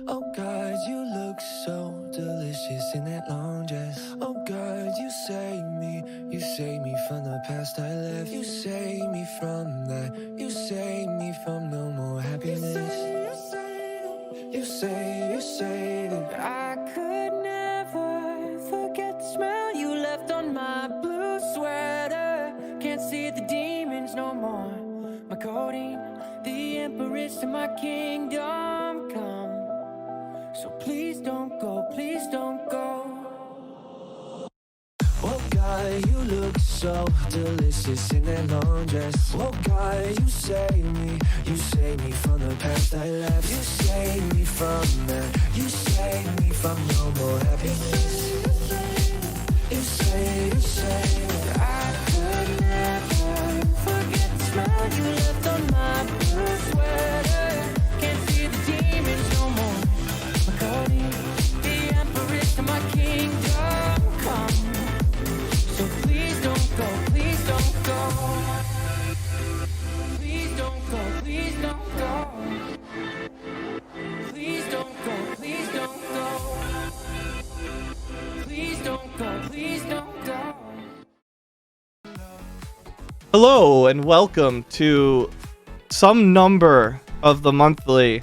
Oh God, you look so delicious in that long dress. Oh God, you save me from the past I left. You save me from that, you save me from no more happiness. You say that I could never forget the smell you left on my blue sweater. Can't see the demons no more. My codeine, the empress to my kingdom come. So please don't go, please don't go. Oh God, you look so delicious in that long dress. Oh God, you save me from the past I left. You save me from that, you save me from no more happiness. You say that I could never forget the smell you left on my blue sweater. Can't see the demons no more. My codeine, the empress to my kingdom come. So please don't go, please don't go. Please don't go, please don't go. Please don't go, please don't go. Please don't go, please don't go. Hello and welcome to some number of the monthly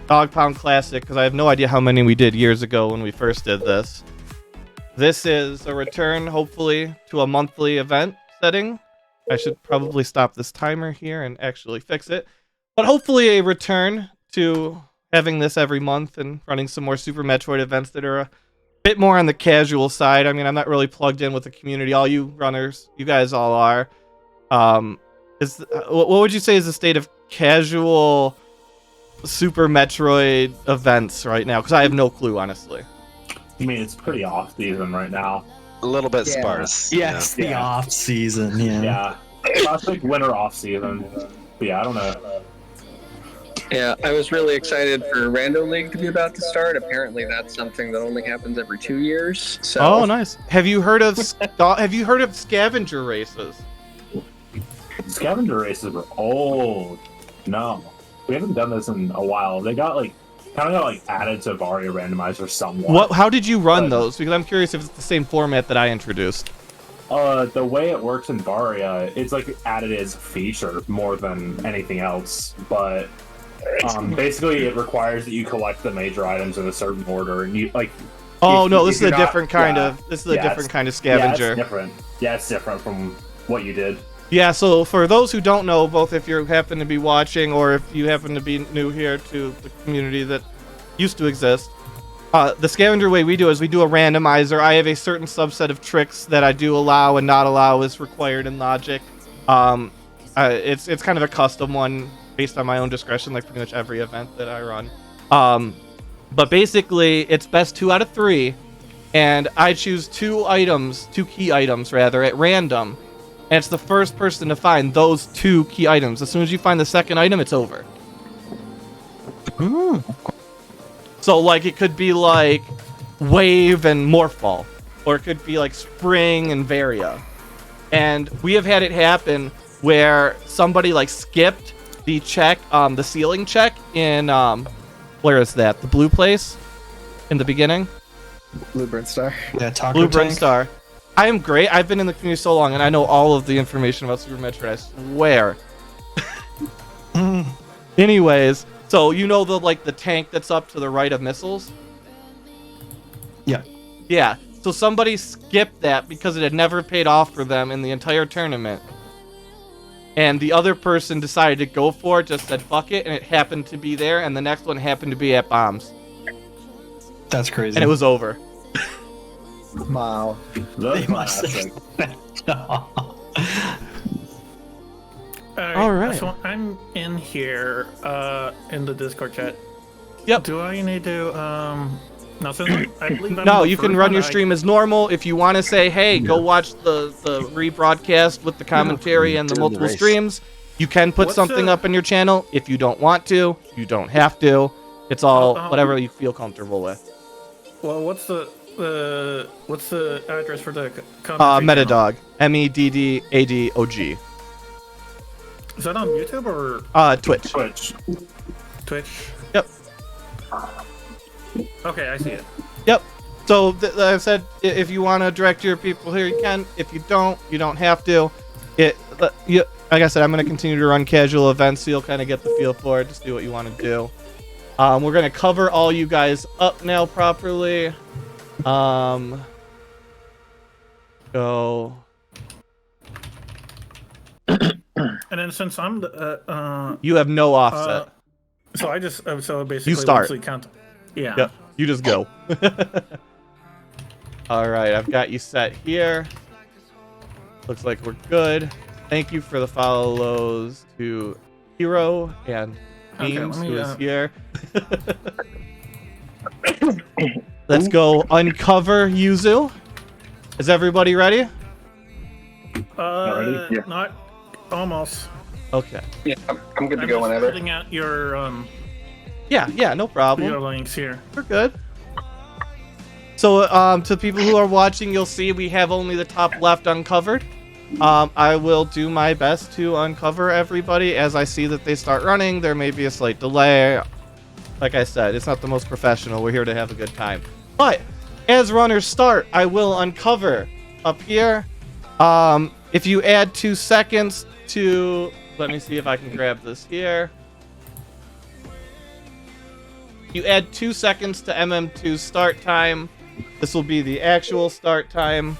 Dog Pound Classic, because I have no idea how many we did years ago when we first did this. This is a return, hopefully, to a monthly event setting. I should probably stop this timer here and actually fix it. But hopefully a return to having this every month and running some more Super Metroid events that are a bit more on the casual side. I mean, I'm not really plugged in with the community. All you runners, you guys all are. What would you say is the state of casual Super Metroid events right now? Because I have no clue, honestly. I mean, it's pretty off season right now. A little bit sparse. Yes, the off season. Yeah. Classic winter off season. But yeah, I don't know. Yeah, I was really excited for Rando League to be about to start. Apparently, that's something that only happens every 2 years. So. Oh, nice. Have you heard of scavenger races? Scavenger races are old. No, we haven't done this in a while. They got kind of added to Varia Randomizer somewhat. How did you run those? Because I'm curious if it's the same format that I introduced. The way it works in Varia, it's added as a feature more than anything else. But basically, it requires that you collect the major items in a certain order, and you this is a different kind of scavenger. Yeah, it's different. Yeah, it's different from what you did. Yeah, so for those who don't know, both if you happen to be watching or if you happen to be new here to the community that used to exist, the scavenger way we do is we do a randomizer. I have a certain subset of tricks that I do allow and not allow as required in Logic. It's kind of a custom one based on my own discretion, like pretty much every event that I run. But basically, it's best 2 out of 3, and I choose two key items at random. And it's the first person to find those 2 key items. As soon as you find the second item, it's over. So, it could be Wave and Morphball. Or it could be Spring and Varia. And we have had it happen where somebody, skipped the check, the ceiling check in, where is that? The blue place? In the beginning? Blue Brinstar. Yeah, Blue Brinstar. I am great. I've been in the community so long, and I know all of the information about Super Metroid. I swear. Anyways, so you know the tank that's up to the right of missiles? Yeah. Yeah. So somebody skipped that because it had never paid off for them in the entire tournament. And the other person decided to go for it, just said fuck it, and it happened to be there, and the next one happened to be at bombs. That's crazy. And it was over. Wow. They must All right. So I'm in here in the Discord chat. Yep. Do I need to no, since I believe I'm No, the you can first run one, your stream as normal. If you want to say, hey, go watch the rebroadcast with the commentary and the multiple streams, you can put something up in your channel. If you don't want to, you don't have to. It's all whatever you feel comfortable with. Well, what's the address for the commentary Meddadog. Meddadog. Is that on YouTube or Twitch. Twitch? Yep. Okay, I see it. Yep. So like I said, if you want to direct your people here, you can. If you don't have to. Like I said, I'm going to continue to run casual events, so you'll kind of get the feel for it. Just do what you want to do. We're going to cover all you guys up now properly. Go. And then since I'm the You have no offset. so I just so basically You start. once we count. Yeah. Yep. You just go. All right, I've got you set here. Looks like we're good. Thank you for the follows to Hero and Beams, let me, who is here. Let's go uncover Yuzu. Is everybody ready? Ready? Yeah. Not almost. Okay. Yeah, I'm good to I'm go just whenever. putting out your Yeah, no problem. video links here. We're good. So, to people who are watching, you'll see we have only the top left uncovered. I will do my best to uncover everybody as I see that they start running. There may be a slight delay. Like I said, it's not the most professional. We're here to have a good time. But as runners start, I will uncover up here. If you add 2 seconds to... Let me see if I can grab this here. You add 2 seconds to MM2's start time. This will be the actual start time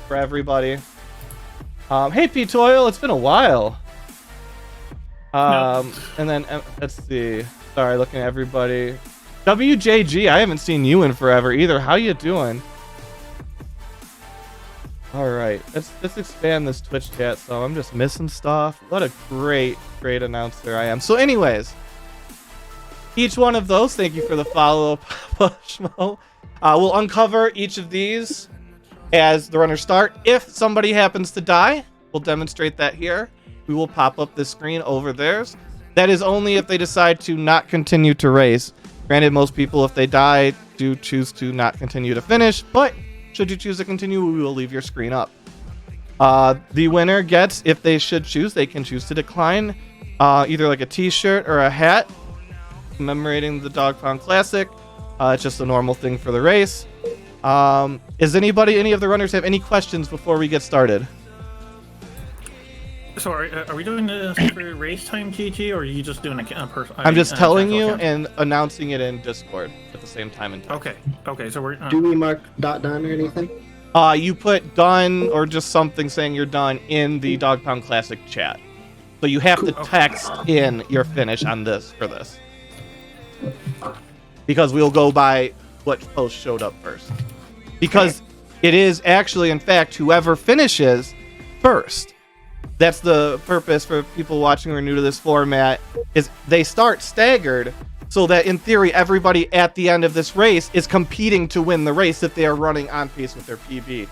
for everybody. Hey, P-Toil, it's been a while. And then, let's see. Sorry, looking at everybody. WJG, I haven't seen you in forever either. How you doing? All right, let's expand this Twitch chat. So I'm just missing stuff. What a great announcer I am. So anyways, each one of those, thank you for the follow, Pushmo. We'll uncover each of these as the runners start. If somebody happens to die, we'll demonstrate that here. We will pop up this screen over theirs. That is only if they decide to not continue to race. Granted, most people, if they die, do choose to not continue to finish, but should you choose to continue, we will leave your screen up. The winner gets, if they should choose, they can choose to decline either like a t-shirt or a hat commemorating the Dog Pound Classic. It's just a normal thing for the race. Is any of the runners have any questions before we get started? So are we doing this for race time, GG, or are you just doing a person? I'm just telling you and announcing it in Discord at the same time and time. Okay, so we're... Do we mark done or anything? You put done or just something saying you're done in the Dog Pound Classic chat. So you have to text in your finish on this for this. Because we'll go by what post showed up first. Because it is actually, in fact, whoever finishes first. That's the purpose for people watching who are new to this format, is they start staggered so that in theory everybody at the end of this race is competing to win the race if they are running on pace with their PB.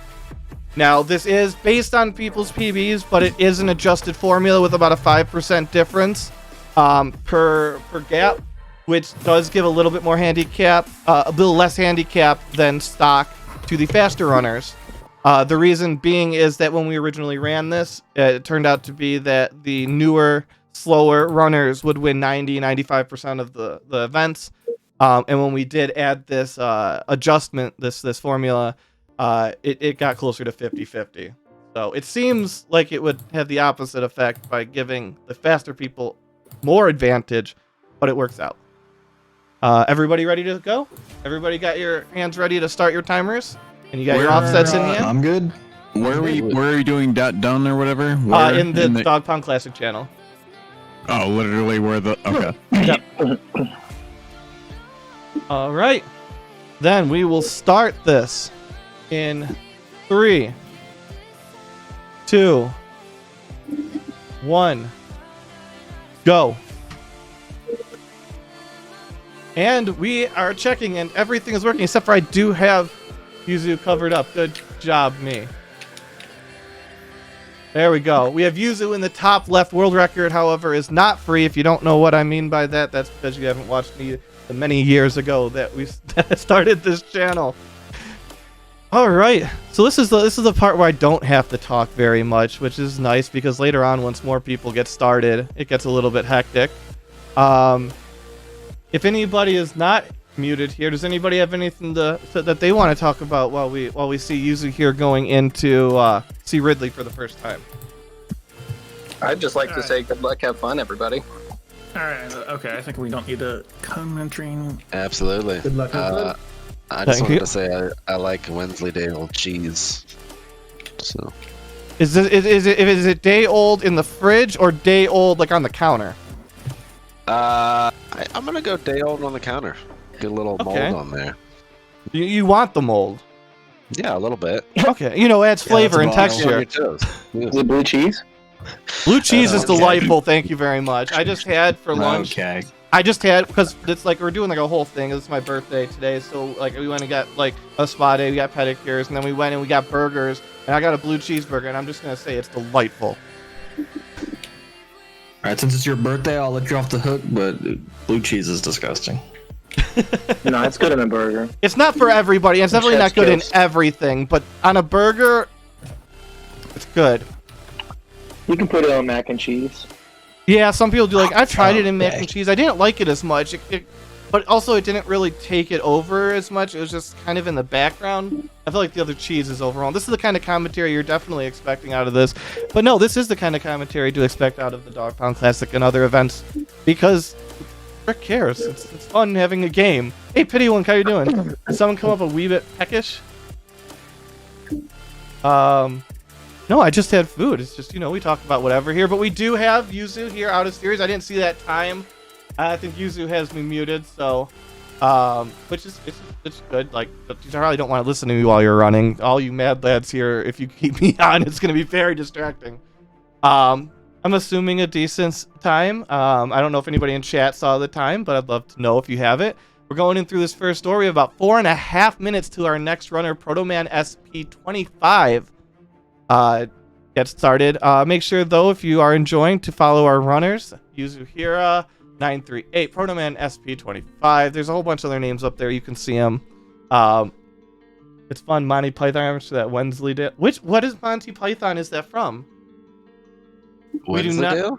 Now, this is based on people's PBs, but it is an adjusted formula with about a 5% difference per gap, which does give a little bit more handicap, a little less handicap than stock to the faster runners. The reason being is that when we originally ran this, it turned out to be that the newer, slower runners would win 95% of the events. And when we did add this adjustment, this formula, it got closer to 50-50. So it seems like it would have the opposite effect by giving the faster people more advantage, but it works out. Everybody ready to go? Everybody got your hands ready to start your timers? And you got your offsets in hand? I'm good. Where are you doing done or whatever? In the Dog Pound Classic channel. Oh, literally where the... Okay. Yep. All right. Then we will start this in 3, 2, 1, go. And we are checking and everything is working except for I do have Yuzu covered up. Good job, me. There we go. We have Yuzu in the top left. World record, however, is not free. If you don't know what I mean by that, that's because you haven't watched me the many years ago that we started this channel. All right. So this is the part where I don't have to talk very much, which is nice because later on, once more people get started, it gets a little bit hectic. If anybody is not muted here. Does anybody have anything that they want to talk about while we see Yuzu here going into see Ridley for the first time? I'd just like to say good luck, have fun, everybody. All right. Okay. I think we don't need a commentary. Absolutely. Good luck. I just Thank wanted you. to say I like Wensleydale cheese. So Is it day old in the fridge or day old like on the counter? I'm gonna go day old on the counter. Get a little Okay. mold on there. You want the mold? Yeah, a little bit. Okay, adds flavor and that's a On texture. your toes. Is it blue cheese? Blue cheese is Okay. delightful. Thank you very much. I just had for lunch. Okay. I just had because it's like we're doing like a whole thing. It's my birthday today, so like we went and got like a spa day. We got pedicures, and then we went and we got burgers. And I got a blue cheeseburger, and I'm just gonna say it's delightful. All right, since it's your birthday, I'll let you off the hook, but blue cheese is disgusting. No, it's good in a burger. It's not for everybody. And it's definitely not Chef's good in kiss. everything, but on a burger, it's good. You can put it on mac and cheese. Yeah, some people do like. I've tried it in mac Okay. and cheese. I didn't like it as much, but also it didn't really take it over as much. It was just kind of in the background. I feel like the other cheese is overall. This is the kind of commentary you're definitely expecting out of this. But no, this is the kind of commentary to expect out of the Dog Pound Classic and other events because frick cares. It's fun having a game. Hey, Pity One, how you doing? Did someone come up a wee bit peckish? No, I just had food. It's just, we talk about whatever here. But we do have Yuzu here out of series. I didn't see that time. I think Yuzu has me muted, so, which is it's good. Like, but you probably don't want to listen to me while you're running. All you mad lads here, if you keep me on, it's going to be very distracting. I'm assuming a decent time. I don't know if anybody in chat saw the time, but I'd love to know if you have it. We're going in through this first story, about 4.5 minutes to our next runner, Protoman SP25. Get started. Make sure though, if you are enjoying, to follow our runners. Yuzuhira 938, Protoman SP25. There's a whole bunch of other names up there. You can see them. It's fun. Monty Python reference to that Wensleydale. What is Monty Python? Is that from? We do not- Wensleydale?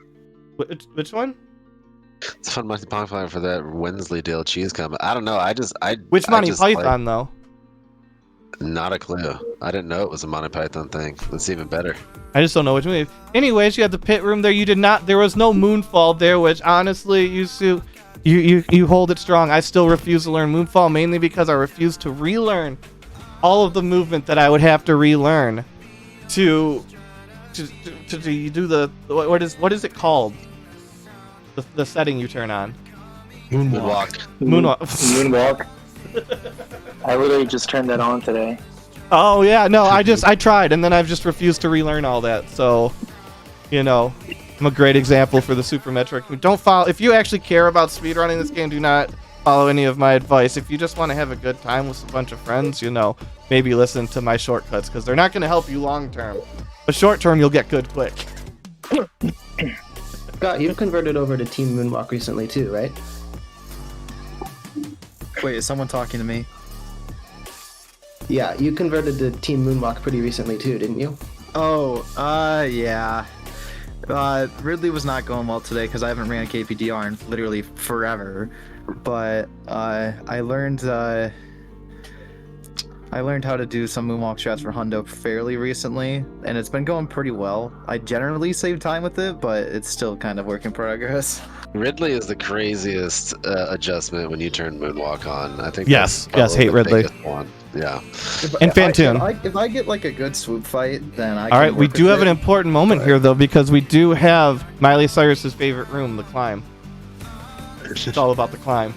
Which one? It's fun Monty Python for that Wensleydale cheese comment. I don't know. Which I Monty just Python though? Not a clue. I didn't know it was a Monty Python thing. That's even better. I just don't know which movie. Anyways, you had the pit room there. There was no Moonfall there, which honestly, you hold it strong. I still refuse to learn Moonfall, mainly because I refuse to relearn all of the movement that I would have to relearn to do the what is it called? The setting you turn on. Moonwalk. Moonwalk. I literally just turned that on today. Oh yeah, no, I tried and then I've just refused to relearn all that. So, I'm a great example for the Super Metroid. Don't follow if you actually care about speedrunning this game. Do not follow any of my advice. If you just want to have a good time with a bunch of friends, maybe listen to my shortcuts because they're not going to help you long term. But short term, you'll get good quick. Scott, you converted over to Team Moonwalk recently too, right? Wait, is someone talking to me? Yeah, you converted to Team Moonwalk pretty recently too, didn't you? Oh, yeah. Ridley was not going well today because I haven't ran a KPDR in literally forever. But I learned how to do some moonwalk strats for Hundo fairly recently, and it's been going pretty well. I generally save time with it, but it's still kind of work in progress. Ridley is the craziest adjustment when you turn Moonwalk on. I think. Yes, that's hate probably the Ridley. biggest one. Yeah. And Fantoon. If I get like a good swoop fight, then I. All can right, we work do with have an it. important moment here though, because we do have Miley Cyrus's favorite room, the climb. It's all about the climb.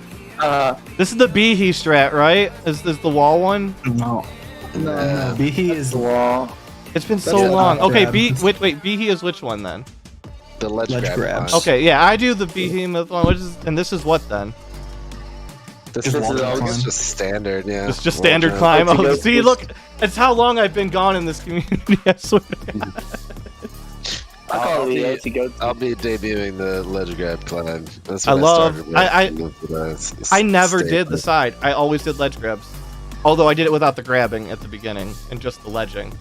This is the Behe strat, right? Is this the wall one? No. Behe is the Wall. It's been so That's long. not Okay, grab. wait, Behe is which one then? The ledge Ledge grabs. line. Okay, yeah, I do the Behemoth one, and this is what then? This Just is wall all climb. just standard, yeah. It's just Wall standard jump. climb. Let's Oh, go. see, look, it's how long I've been gone in this community. I swear to God. I'll be go. I'll be debuting the ledge grab climb. That's I what love- started with. I never did Staple. the side. I always did ledge grabs. Although I did it without the grabbing at the beginning and just the ledging.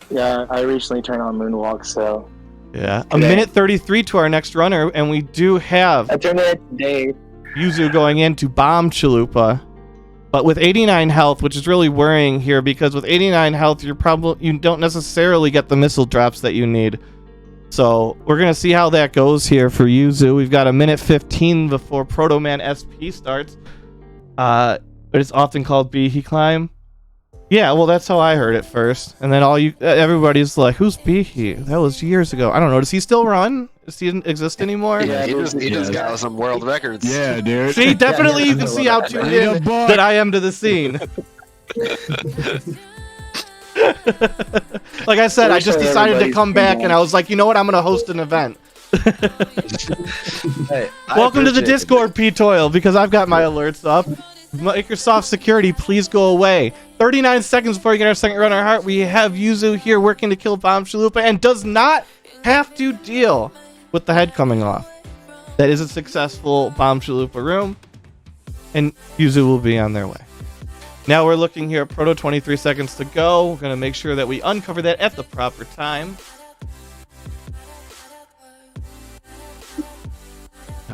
Yeah, I recently turned on Moonwalk, so Yeah, a minute 33 to our next runner, and we do have I turned it today. Yuzu going into Bomb Chalupa. But with 89 health, which is really worrying here, because with 89 health, you don't necessarily get the missile drops that you need. So we're gonna see how that goes here for Yuzu. We've got a minute 15 before Proto Man SP starts. But it's often called Behe Climb. Yeah, well, that's how I heard it first, and then everybody's like, "Who's Behe? That was years ago." I don't know. Does he still run? Does he exist anymore? Yeah, he just got some world records. Yeah, dude. See, definitely you can see how tuned in that I am to the scene. Like I said, I just decided to come back, and I was like, you know what? I'm gonna host an event. Hey, Welcome to the Discord, P-Toil, because I've got my alerts up. Microsoft security, please go away. 39 seconds before we get our second runner heart, we have Yuzu here working to kill Bomb Chalupa and does not have to deal with the head coming off. That is a successful Bomb Chalupa room, and Yuzu will be on their way. Now we're looking here at Proto, 23 seconds to go. We're going to make sure that we uncover that at the proper time.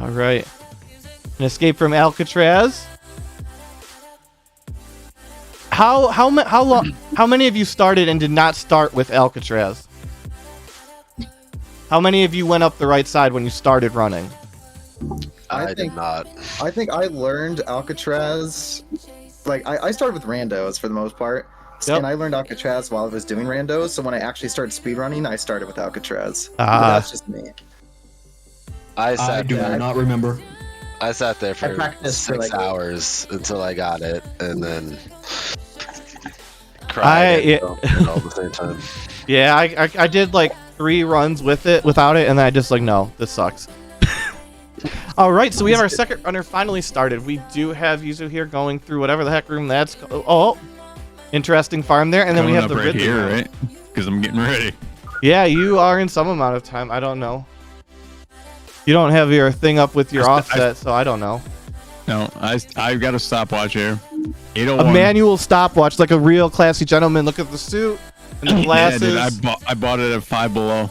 All right. An escape from Alcatraz. How many of you started and did not start with Alcatraz? How many of you went up the right side when you started running? I did not. I think I learned Alcatraz. Like I started with randos for the most part, Yep. and I learned Alcatraz while I was doing randos. So when I actually started speedrunning, I started with Alcatraz. Ah. But that's just me. I do not remember. I sat there for practiced for 6 like- hours until I got it, and then cried all at the same time. Yeah, I did like 3 runs without it, and then I just like, no, this sucks. All right, so we have our second runner finally started. We do have Yuzu here going through whatever the heck room that's. Oh, interesting farm there, and then we have the right Ridley here, room. right? Because I'm getting ready. Yeah, you are in some amount of time. I don't know. You don't have your thing up with your offset, so I don't know. No, I've got a stopwatch here. A 801. manual stopwatch, like a real classy gentleman. Look at the suit and the glasses. Yeah, dude, I bought it at Five Below.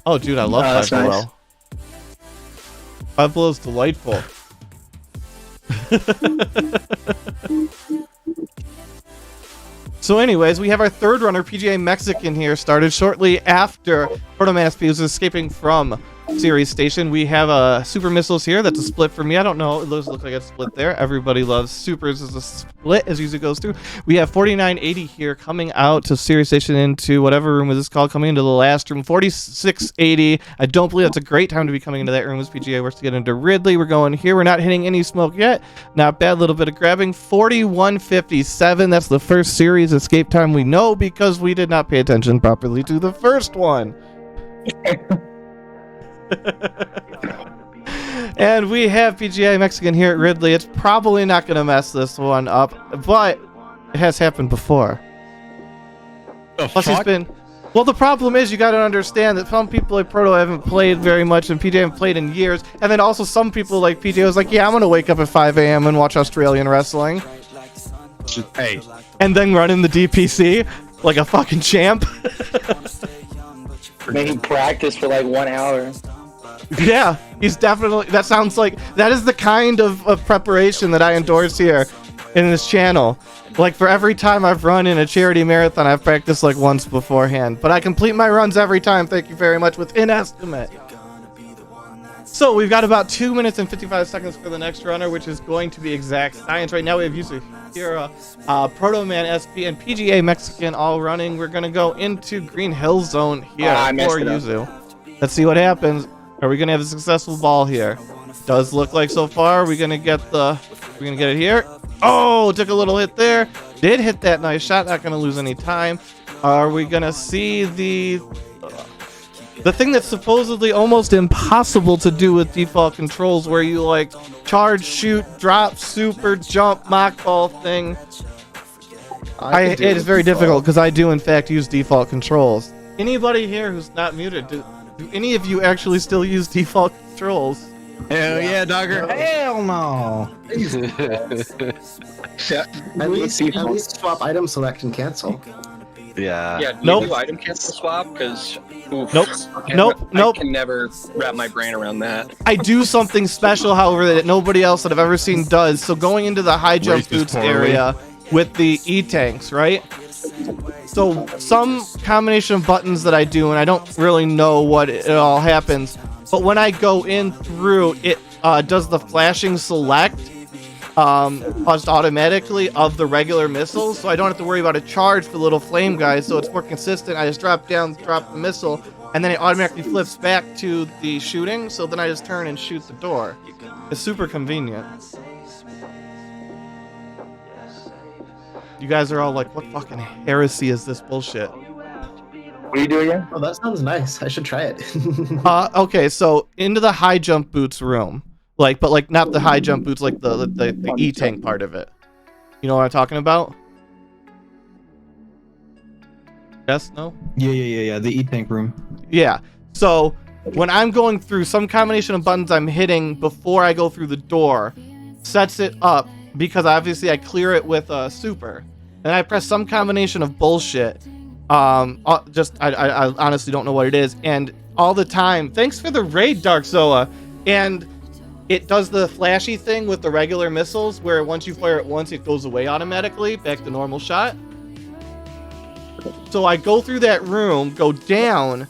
Oh, dude, I love that's Five Below. nice. Five Below is delightful. So anyways, we have our third runner, PGA Mexican here, started shortly after Protoman SP was escaping from Series Station. We have super missiles here. That's a split for me. I don't know. It looks like a split there. Everybody loves supers as a split as usually goes through. We have 4980 here coming out to Series Station into whatever room is this called, coming into the last room. 4680. I don't believe that's a great time to be coming into that room as PGA works to get into Ridley. We're going here. We're not hitting any smoke yet. Not bad. Little bit of grabbing. 4157. That's the first series escape time we know because we did not pay attention properly to the first one. And we have PGA Mexican here at Ridley. It's probably not going to mess this one up, but it has happened before. Plus he's been... Well, the problem is you got to understand that some people like Proto haven't played very much and PJ haven't played in years. And then also some people like PJ was like, yeah, I'm going to wake up at 5 a.m. and watch Australian wrestling. Hey. And then run in the DPC like a fucking champ. Making practice for like 1 hour. Yeah, he's definitely... That sounds like... That is the kind of preparation that I endorse here in this channel. Like, for every time I've run in a charity marathon, I've practiced like once beforehand. But I complete my runs every time, thank you very much, within estimate. So, we've got about 2 minutes and 55 seconds for the next runner, which is going to be exact science. Right now we have Yuzu here, Proto Man SP, and PGA Mexican all running. We're going to go into Green Hill Zone here for Yuzu. Let's see what happens. Are we gonna have a successful ball here? Does look like so far. We're gonna get it here. Oh, took a little hit there. Did hit that nice shot. Not gonna lose any time. Are we gonna see the thing that's supposedly almost impossible to do with default controls, where you like charge, shoot, drop, super, jump, mock ball thing? It is very difficult because I do in fact use default controls. Anybody here who's not muted? Do any of you actually still use default controls? Hell yeah, Dogger. Hell no. At least swap item select and cancel. Yeah. Yeah, do Nope. you do item cancel swap? Because Nope. Nope. I can never wrap my brain around that. I do something special, however, that nobody else that I've ever seen does. So going into the high jump Raced this boots poorly. area with the E-tanks, right? So some combination of buttons that I do, and I don't really know what it all happens, but when I go in through, it does the flashing select just automatically of the regular missiles, so I don't have to worry about a charge for the little flame guys, so it's more consistent. I just drop down, drop the missile, and then it automatically flips back to the shooting, so then I just turn and shoot the door. It's super convenient. You guys are all like, what fucking heresy is this bullshit? What are you doing again? Oh, that sounds nice. I should try it. Okay, so into the high jump boots room. But not the high jump boots, like the E-tank part of it. You know what I'm talking about? Yes? No? Yeah. The E-tank room. Yeah. So when I'm going through, some combination of buttons I'm hitting before I go through the door sets it up, because obviously I clear it with a super. And I press some combination of bullshit. I honestly don't know what it is. And all the time, thanks for the raid, Dark Zoa. And it does the flashy thing with the regular missiles, where once you fire it once, it goes away automatically, back to normal shot. So I go through that room, go down,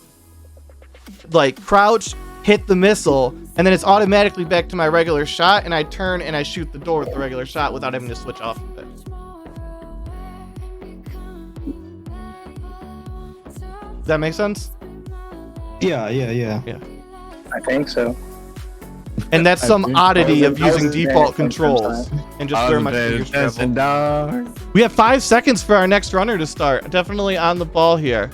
like crouch, hit the missile, and then it's automatically back to my regular shot, and I turn and I shoot the door with the regular shot without having to switch off of it. Does that make sense? Yeah. I think so. And that's some oddity of using was default very controls and just very much Paying fingers travel. attention, dog. We have 5 seconds for our next runner to start. Definitely on the ball here.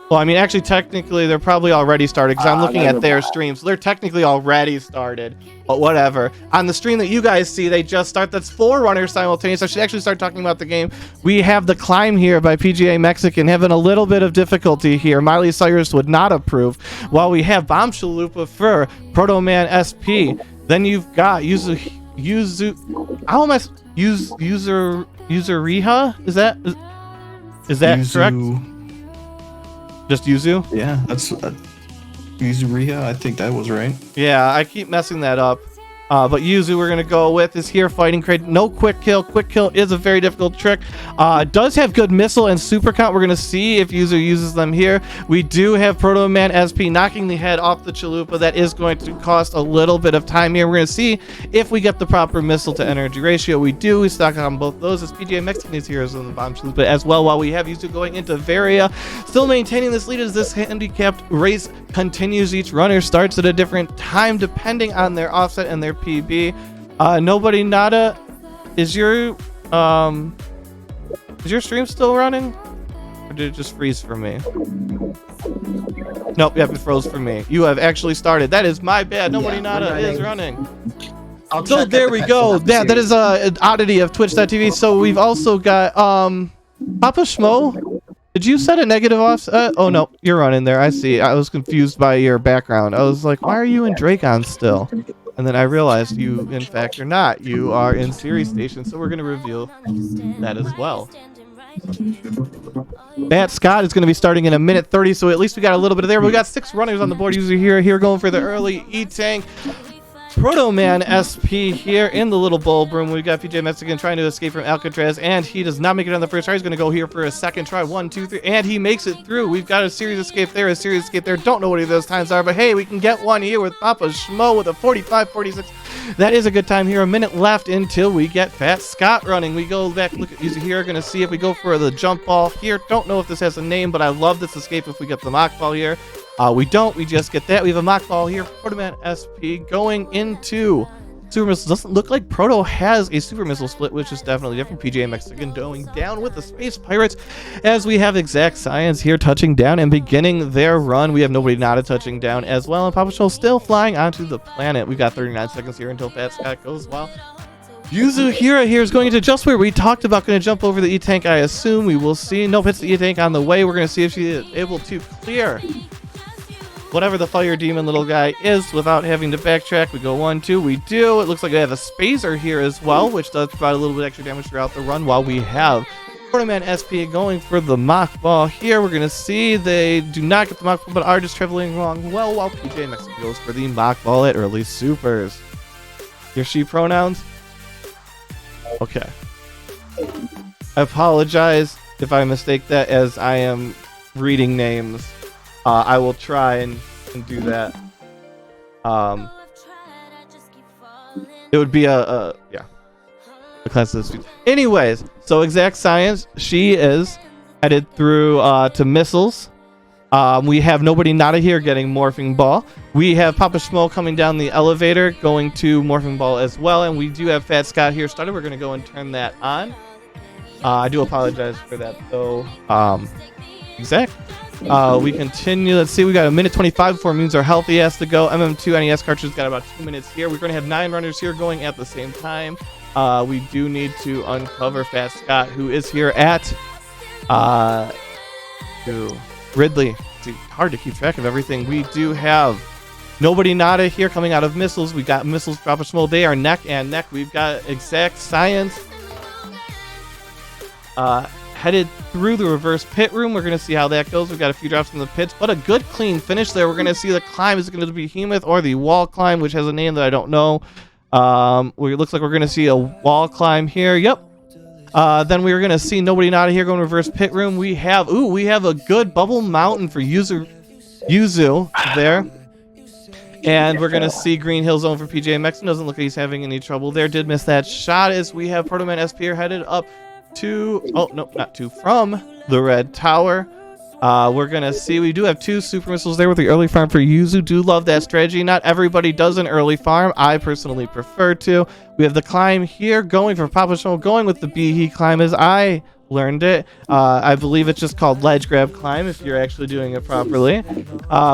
Well, I mean, actually, technically, they're probably already started, because I'm looking at their stream, so they're technically already started. But whatever. On the stream that you guys see, they just start. That's 4 runners simultaneous. I should actually start talking about the game. We have The Climb here by PGA Mexican, having a little bit of difficulty here. Miley Cyrus would not approve. While we have Bomb Chalupa for Proto Man SP. Then you've got Yuzu. How am I? User Riha? Is that correct? Just Yuzu? Yeah, that's Yuzu I think that was right. Yeah, I keep messing that up. But Yuzu we're going to go with is here fighting crate. No quick kill. Quick kill is a very difficult trick. Does have good missile and super count. We're going to see if Yuzu uses them here. We do have Proto Man SP knocking the head off the Chalupa. That is going to cost a little bit of time here. We're going to see if we get the proper missile to energy ratio. We do. We stock on both those as PGA Mexican is here as the Bomb Chalupa as well, while we have Yuzu going into Varia. Still maintaining this lead as this handicapped race continues. Each runner starts at a different time depending on their offset and their PB. Nobody nada. Is your stream still running? Or did it just freeze for me? Nope, yep, it froze for me. You have actually started. That is my bad. Nobody nada is running. So there we go. Yeah, that is an oddity of Twitch.tv. So we've also got Papa Schmo. Did you set a negative offset? Oh no, you're running there. I see. I was confused by your background. I was like, why are you in Dracon still? And then I realized you, in fact, are not. You are in Series Station, so we're going to reveal that as well. Matt Scott is going to be starting in a minute 30, so at least we got a little bit of there. We got 6 runners on the board. User here going for the early E-Tank. Proto Man SP here in the little bulb room. We've got PJ Mexican trying to escape from Alcatraz, and he does not make it on the first try. He's going to go here for a second try. 1, 2, 3, and he makes it through. We've got a series escape there, a series escape there. Don't know what any of those times are, but hey, we can get one here with Papa Schmo with a 45-46. That is a good time here. A minute left until we get Fat Scott running. We go back, look at user here. Going to see if we go for the jump ball here. Don't know if this has a name, but I love this escape if we get the mock ball here. We don't. We just get that. We have a mock ball here. Protoman SP going into super missile. Doesn't look like Proto has a super missile split, which is definitely different. PJ Mexican going down with the Space Pirates as we have Exact Science here touching down and beginning their run. We have nobody not a touching down as well. And Papa Show still flying onto the planet. We've got 39 seconds here until Fat Scott goes well. Yuzuhira here is going into just where we talked about, going to jump over the E-Tank, I assume. We will see. Nope, hits the E-Tank on the way. We're going to see if she is able to clear whatever the fire demon little guy is without having to backtrack. We go 1, 2. We do. It looks like we have a spacer here as well, which does provide a little bit extra damage throughout the run, while we have Protoman SP going for the mock ball here. We're going to see they do not get the mock ball, but are just traveling along well, while PJ Mexican goes for the mock ball at early supers. Your she pronouns? Okay. I apologize if I mistake that, as I am reading names. I will try and do that. It would be a class of the anyways, so Exact Science, she is headed through to missiles. We have nobody not here getting Morphing Ball. We have Papa Schmo coming down the elevator going to Morphing Ball as well, and we do have Fat Scott here started. We're going to go and turn that on. I do apologize for that though. Exact. We continue. Let's see, we got a minute 25 before Moons Are Healthy has to go. MM2 NES cartridge got about 2 minutes here. We're going to have 9 runners here going at the same time. We do need to uncover Fat Scott, who is here at Ridley. It's hard to keep track of everything. We do have nobody nada here coming out of missiles. We got missiles, Papa Schmo. They are neck and neck. We've got Exact Science headed through the reverse pit room. We're going to see how that goes. We've got a few drops in the pits, but a good clean finish there. We're going to see the climb is going to be Behemoth or the wall climb, which has a name that I don't know. It looks like we're going to see a wall climb here. Yep. Then we're going to see nobody not here going reverse pit room. We have a good bubble mountain for Yuzu there. And we're going to see Green Hill Zone for PJ Mexican. Doesn't look like he's having any trouble there. Did miss that shot as we have Protoman SP headed up from the red tower. We're gonna see we do have 2 super missiles there with the early farm for Yuzu. Do love that strategy. Not everybody does an early farm. I personally prefer to. We have the climb here going for Papa Schmo, going with the Behe climb as I learned it. I believe it's just called ledge grab climb if you're actually doing it properly.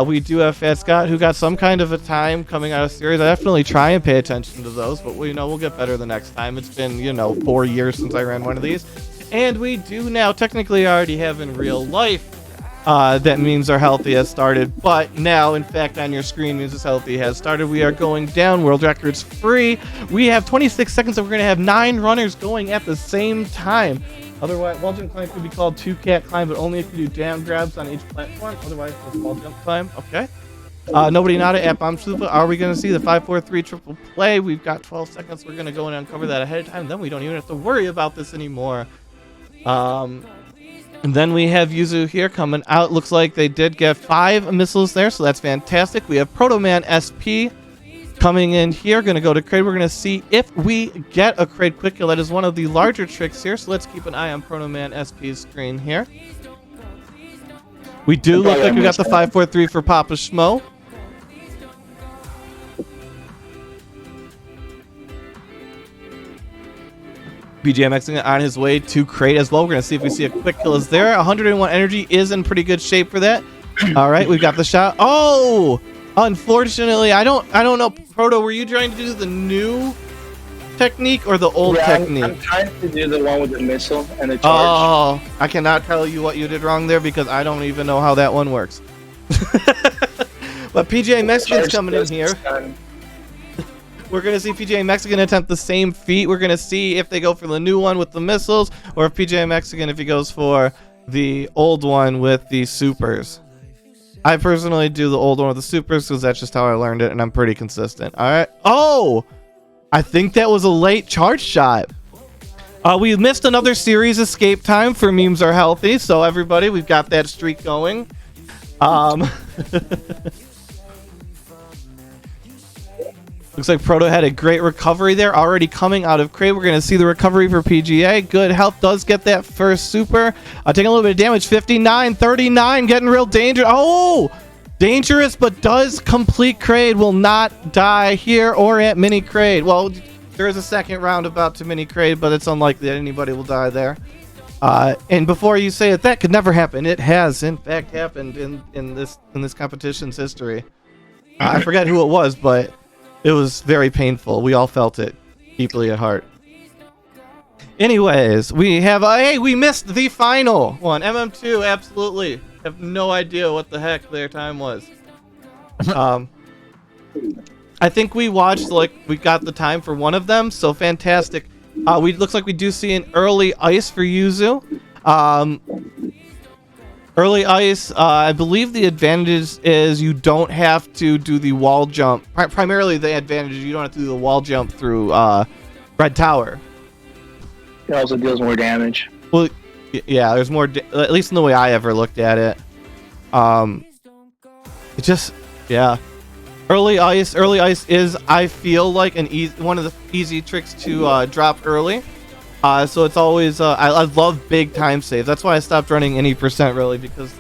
We do have Fat Scott, who got some kind of a time coming out of series. I definitely try and pay attention to those, but we'll get better the next time. It's been 4 years since I ran one of these, and we do now technically already have in real life that Memes Are Healthy has started, but now in fact on your screen Memes Are Healthy has started. We are going down, world records free. We have 26 seconds and we're going to have 9 runners going at the same time. Otherwise, wall jump climb could be called 2-cat climb, but only if you do down grabs on each platform. Otherwise, it's a wall jump climb. Okay. Nobody nada at Bomb Super. Are we going to see the 5-4-3 triple play? We've got 12 seconds. We're going to go and uncover that ahead of time. Then we don't even have to worry about this anymore. And then we have Yuzu here coming out. Looks like they did get 5 missiles there, so that's fantastic. We have Protoman SP coming in here. Going to go to Crate. We're going to see if we get a Crate quick kill. That is one of the larger tricks here, so let's keep an eye on Protoman SP's screen here. We do look like we got the 5-4-3 for Papa Schmo. BJMX on his way to Crate as well. We're going to see if we see a quick kill is there. 101 energy is in pretty good shape for that. All right, we've got the shot. Oh, unfortunately, I don't know. Proto, were you trying to do the new technique or the old technique? I'm trying to do the one with the missile and the charge. Oh, I cannot tell you what you did wrong there because I don't even know how that one works. But PJ Mexican's coming in here. We're going to see PJ Mexican attempt the same feat. We're going to see if they go for the new one with the missiles or if PJ Mexican, if he goes for the old one with the supers. I personally do the old one with the supers because that's just how I learned it, and I'm pretty consistent. All right. Oh, I think that was a late charge shot. We missed another series escape time for Memes Are Healthy, so everybody, we've got that streak going. Looks like Proto had a great recovery there, already coming out of Crate. We're going to see the recovery for PGA. Good health, does get that first super. Taking a little bit of damage, 59, 39, getting real dangerous. Oh, dangerous, but does complete Crate. Will not die here or at Mini Crate. Well, there is a second roundabout to Mini Crate, but it's unlikely that anybody will die there. And before you say it, that could never happen. It has, in fact, happened in this competition's history. I forget who it was, but it was very painful. We all felt it deeply at heart. Anyways, we have hey, we missed the final one. MM2, absolutely. Have no idea what the heck their time was. I think we watched, we got the time for one of them, so fantastic. Looks like we do see an early ice for Yuzu. Early ice, I believe the advantage is you don't have to do the wall jump. Primarily the advantage is you don't have to do the wall jump through Red Tower. It also deals more damage. Well, yeah, there's more, at least in the way I ever looked at it. It just, yeah. Early ice is, I feel like, one of the easy tricks to drop early. So it's always, I love big time saves. That's why I stopped running any percent, really, because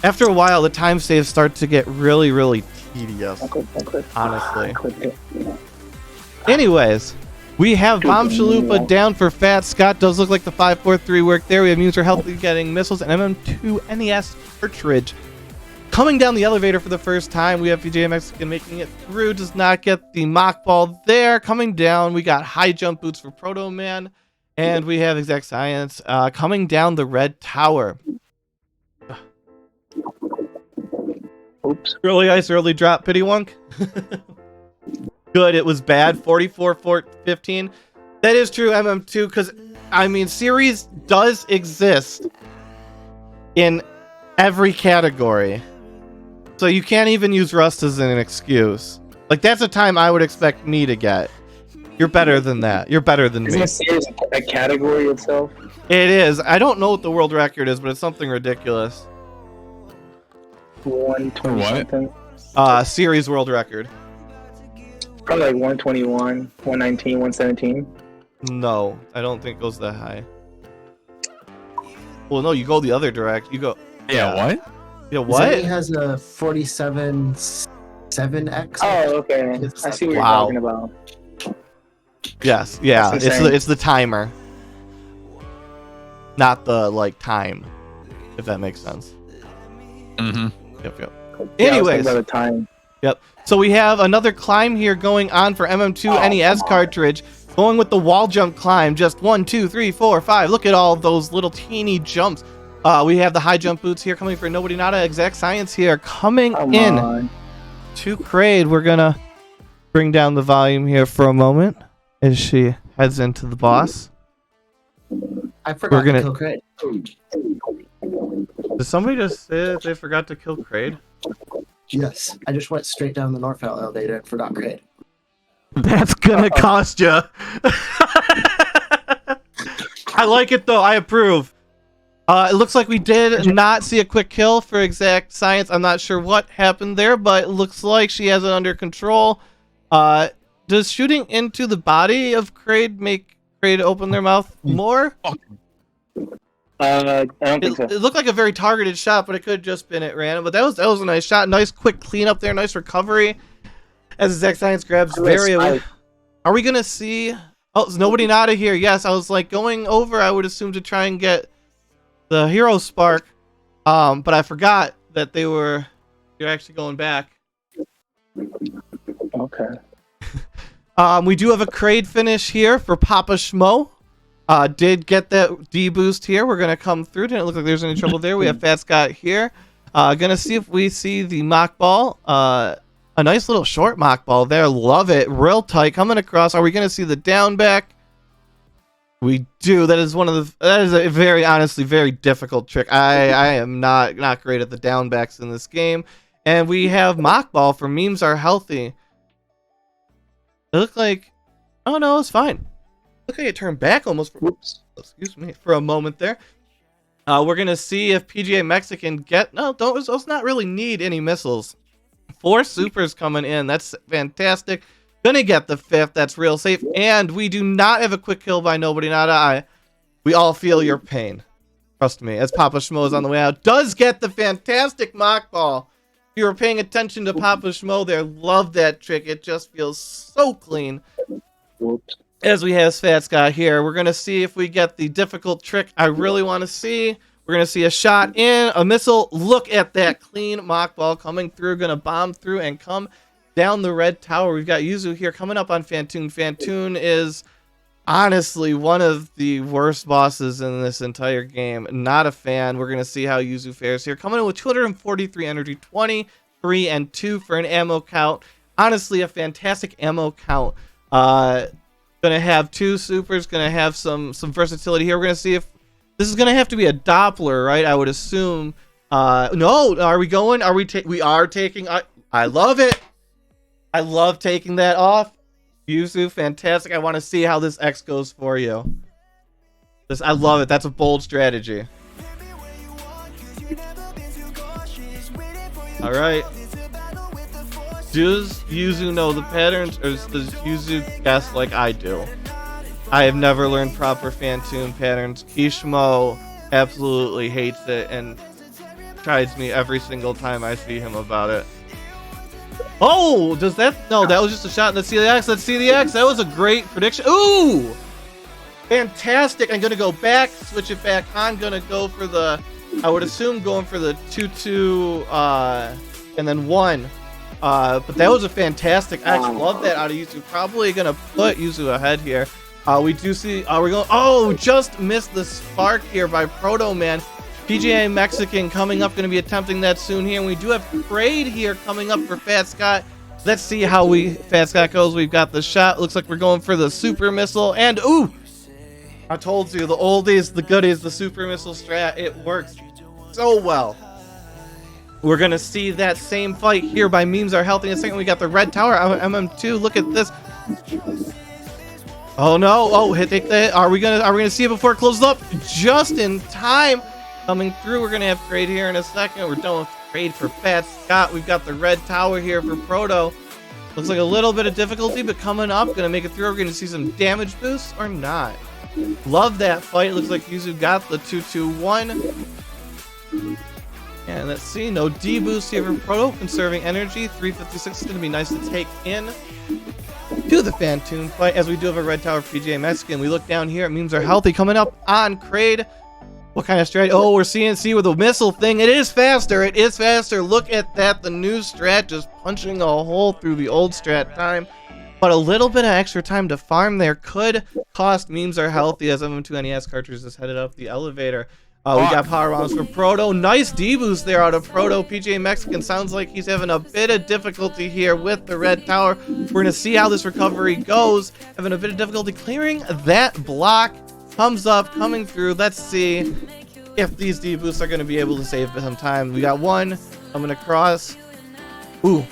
after a while, the time saves start to get really, really tedious, honestly. Anyways, we have Bomb Chalupa down for Fat. Scott does look like the 5-4-3 work there. We have Muser Healthy getting missiles and MM2 NES cartridge. Coming down the elevator for the first time, we have PJ Mexican making it through. Does not get the mock ball there. Coming down, we got high jump boots for Proto Man. And we have Exact Science coming down the Red Tower. Oops. Early ice, early drop, Pity Wunk. Good, it was bad. 44-15. That is true, MM2, because, I mean, series does exist in every category. So you can't even use Rust as an excuse. Like, that's a time I would expect me to get. You're better than that. You're better than me. Isn't series a category itself? It is. I don't know what the world record is, but it's something ridiculous. 120 something. Series world record. Probably like 121, 119, 117. No, I don't think it goes that high. Well, no, you go the other direct. You go. Yeah, what? Yeah, what? Zebes has a 47.7x. Oh, okay. I see what you're talking about. Yes, yeah, That's it's the timer, not the like time, if that makes sense. Mm-hmm. Yep. Yeah, Anyways, the time. Yep. So we have another climb here going on for MM2 NES cartridge, going with the wall jump climb. Just 1, 2, 3, 4, 5. Look at all those little teeny jumps. We have the high jump boots here coming for Nobody Nada. Exact Science here coming in to Kraid. We're gonna bring down the volume here for a moment as she heads into the boss. I forgot to kill Kraid. Did somebody just say that they forgot to kill Kraid? Yes, I just went straight down the North elevator and forgot Kraid. That's gonna cost you. I like it though. I approve. It looks like we did not see a quick kill for Exact Science. I'm not sure what happened there, but it looks like she has it under control. Does shooting into the body of Kraid make Kraid open their mouth more? I don't think so. It looked like a very targeted shot, but it could have just been at random. But that was a nice shot. Nice quick cleanup there. Nice recovery. As Exact Science grabs very away. Are we gonna see? Oh, there's Nobody Nada here. Yes, I was like going over. I would assume to try and get the hero spark, but I forgot that you're actually going back. Okay. We do have a Kraid finish here for Papa Schmo. Did get that D boost here. We're gonna come through. Didn't look like there's any trouble there. We have Fat Scott here. Gonna see if we see the mock ball. A nice little short mock ball there. Love it. Real tight coming across. Are we gonna see the down back? We do. That is a very honestly very difficult trick. I am not great at the down backs in this game. And we have mock ball for Memes Are Healthy. It looked like, oh no, it's fine. Look like it turned back almost. Excuse me for a moment there. We're gonna see if PGA Mexican does not really need any missiles. 4 supers coming in. That's fantastic. Gonna get the 5th. That's real safe. And we do not have a quick kill by Nobody Nada. We all feel your pain. Trust me. As Papa Schmo is on the way out, does get the fantastic mock ball. If you were paying attention to Papa Schmo there, love that trick. It just feels so clean. Whoops. As we have Fat Scott here, we're gonna see if we get the difficult trick I really want to see. We're gonna see a shot in, a missile. Look at that clean mock ball coming through. Gonna bomb through and come down the Red Tower. We've got Yuzu here coming up on Fantoon. Fantoon is honestly one of the worst bosses in this entire game. Not a fan. We're gonna see how Yuzu fares here. Coming in with 243 energy, 23 and 2 for an ammo count. Honestly, a fantastic ammo count. Gonna have 2 supers. Gonna have some versatility here. We're gonna see if This is gonna have to be a Doppler, right? I would assume. No, are we going? We are taking. I love it. I love taking that off. Yuzu, fantastic. I want to see how this X goes for you. I love it. That's a bold strategy. All right. Does Yuzu know the patterns, or does Yuzu guess like I do? I have never learned proper Phantoon patterns. Kishimo absolutely hates it and chides me every single time I see him about it. Oh, does that? No, that was just a shot. Let's see the X. Let's see the X. That was a great prediction. Ooh, fantastic. I'm gonna go back, switch it back on. Gonna go for the. I would assume going for the 2-2 and then 1. But that was a fantastic X. Love that out of Yuzu. Probably gonna put Yuzu ahead here. We do see. We're going. Oh, just missed the spark here by Proto Man. PGA Mexican coming up, going to be attempting that soon here. And we do have Trade here coming up for Fat Scott. Let's see how Fat Scott goes. We've got the shot. Looks like we're going for the super missile. And ooh, I told you, the oldies, the goodies, the super missile strat. It works so well. We're going to see that same fight here by Memes Are Healthy in a second. We got the red tower out of MM2. Look at this. Oh no! Oh, hit that! Are we gonna see it before it closes up? Just in time, coming through. We're gonna have trade here in a second. We're done with trade for Fat Scott. We've got the red tower here for Proto. Looks like a little bit of difficulty, but coming up, gonna make it through. We're gonna see some damage boosts or not. Love that fight. Looks like Yuzu got the 2-2-1. And let's see, no D boost here for Proto, conserving energy. 356 is gonna be nice to take in. To the Phantoon fight, as we do have a red tower for PGA Mexican. We look down here, it means they're healthy. Coming up on Kraid. What kind of strat? Oh, we're CNC with a missile thing. It is faster. It is faster. Look at that. The new strat just punching a hole through the old strat time. But a little bit of extra time to farm there could cost Memes Are Healthy as MM2 NES cartridge is headed up the elevator. We got power bombs for Proto. Nice D-boost there out of Proto. PGA Mexican sounds like he's having a bit of difficulty here with the red tower. We're going to see how this recovery goes. Having a bit of difficulty clearing that block. Thumbs up, coming through. Let's see if these D-boosts are going to be able to save some time. We got one. I'm going to cross. Ooh.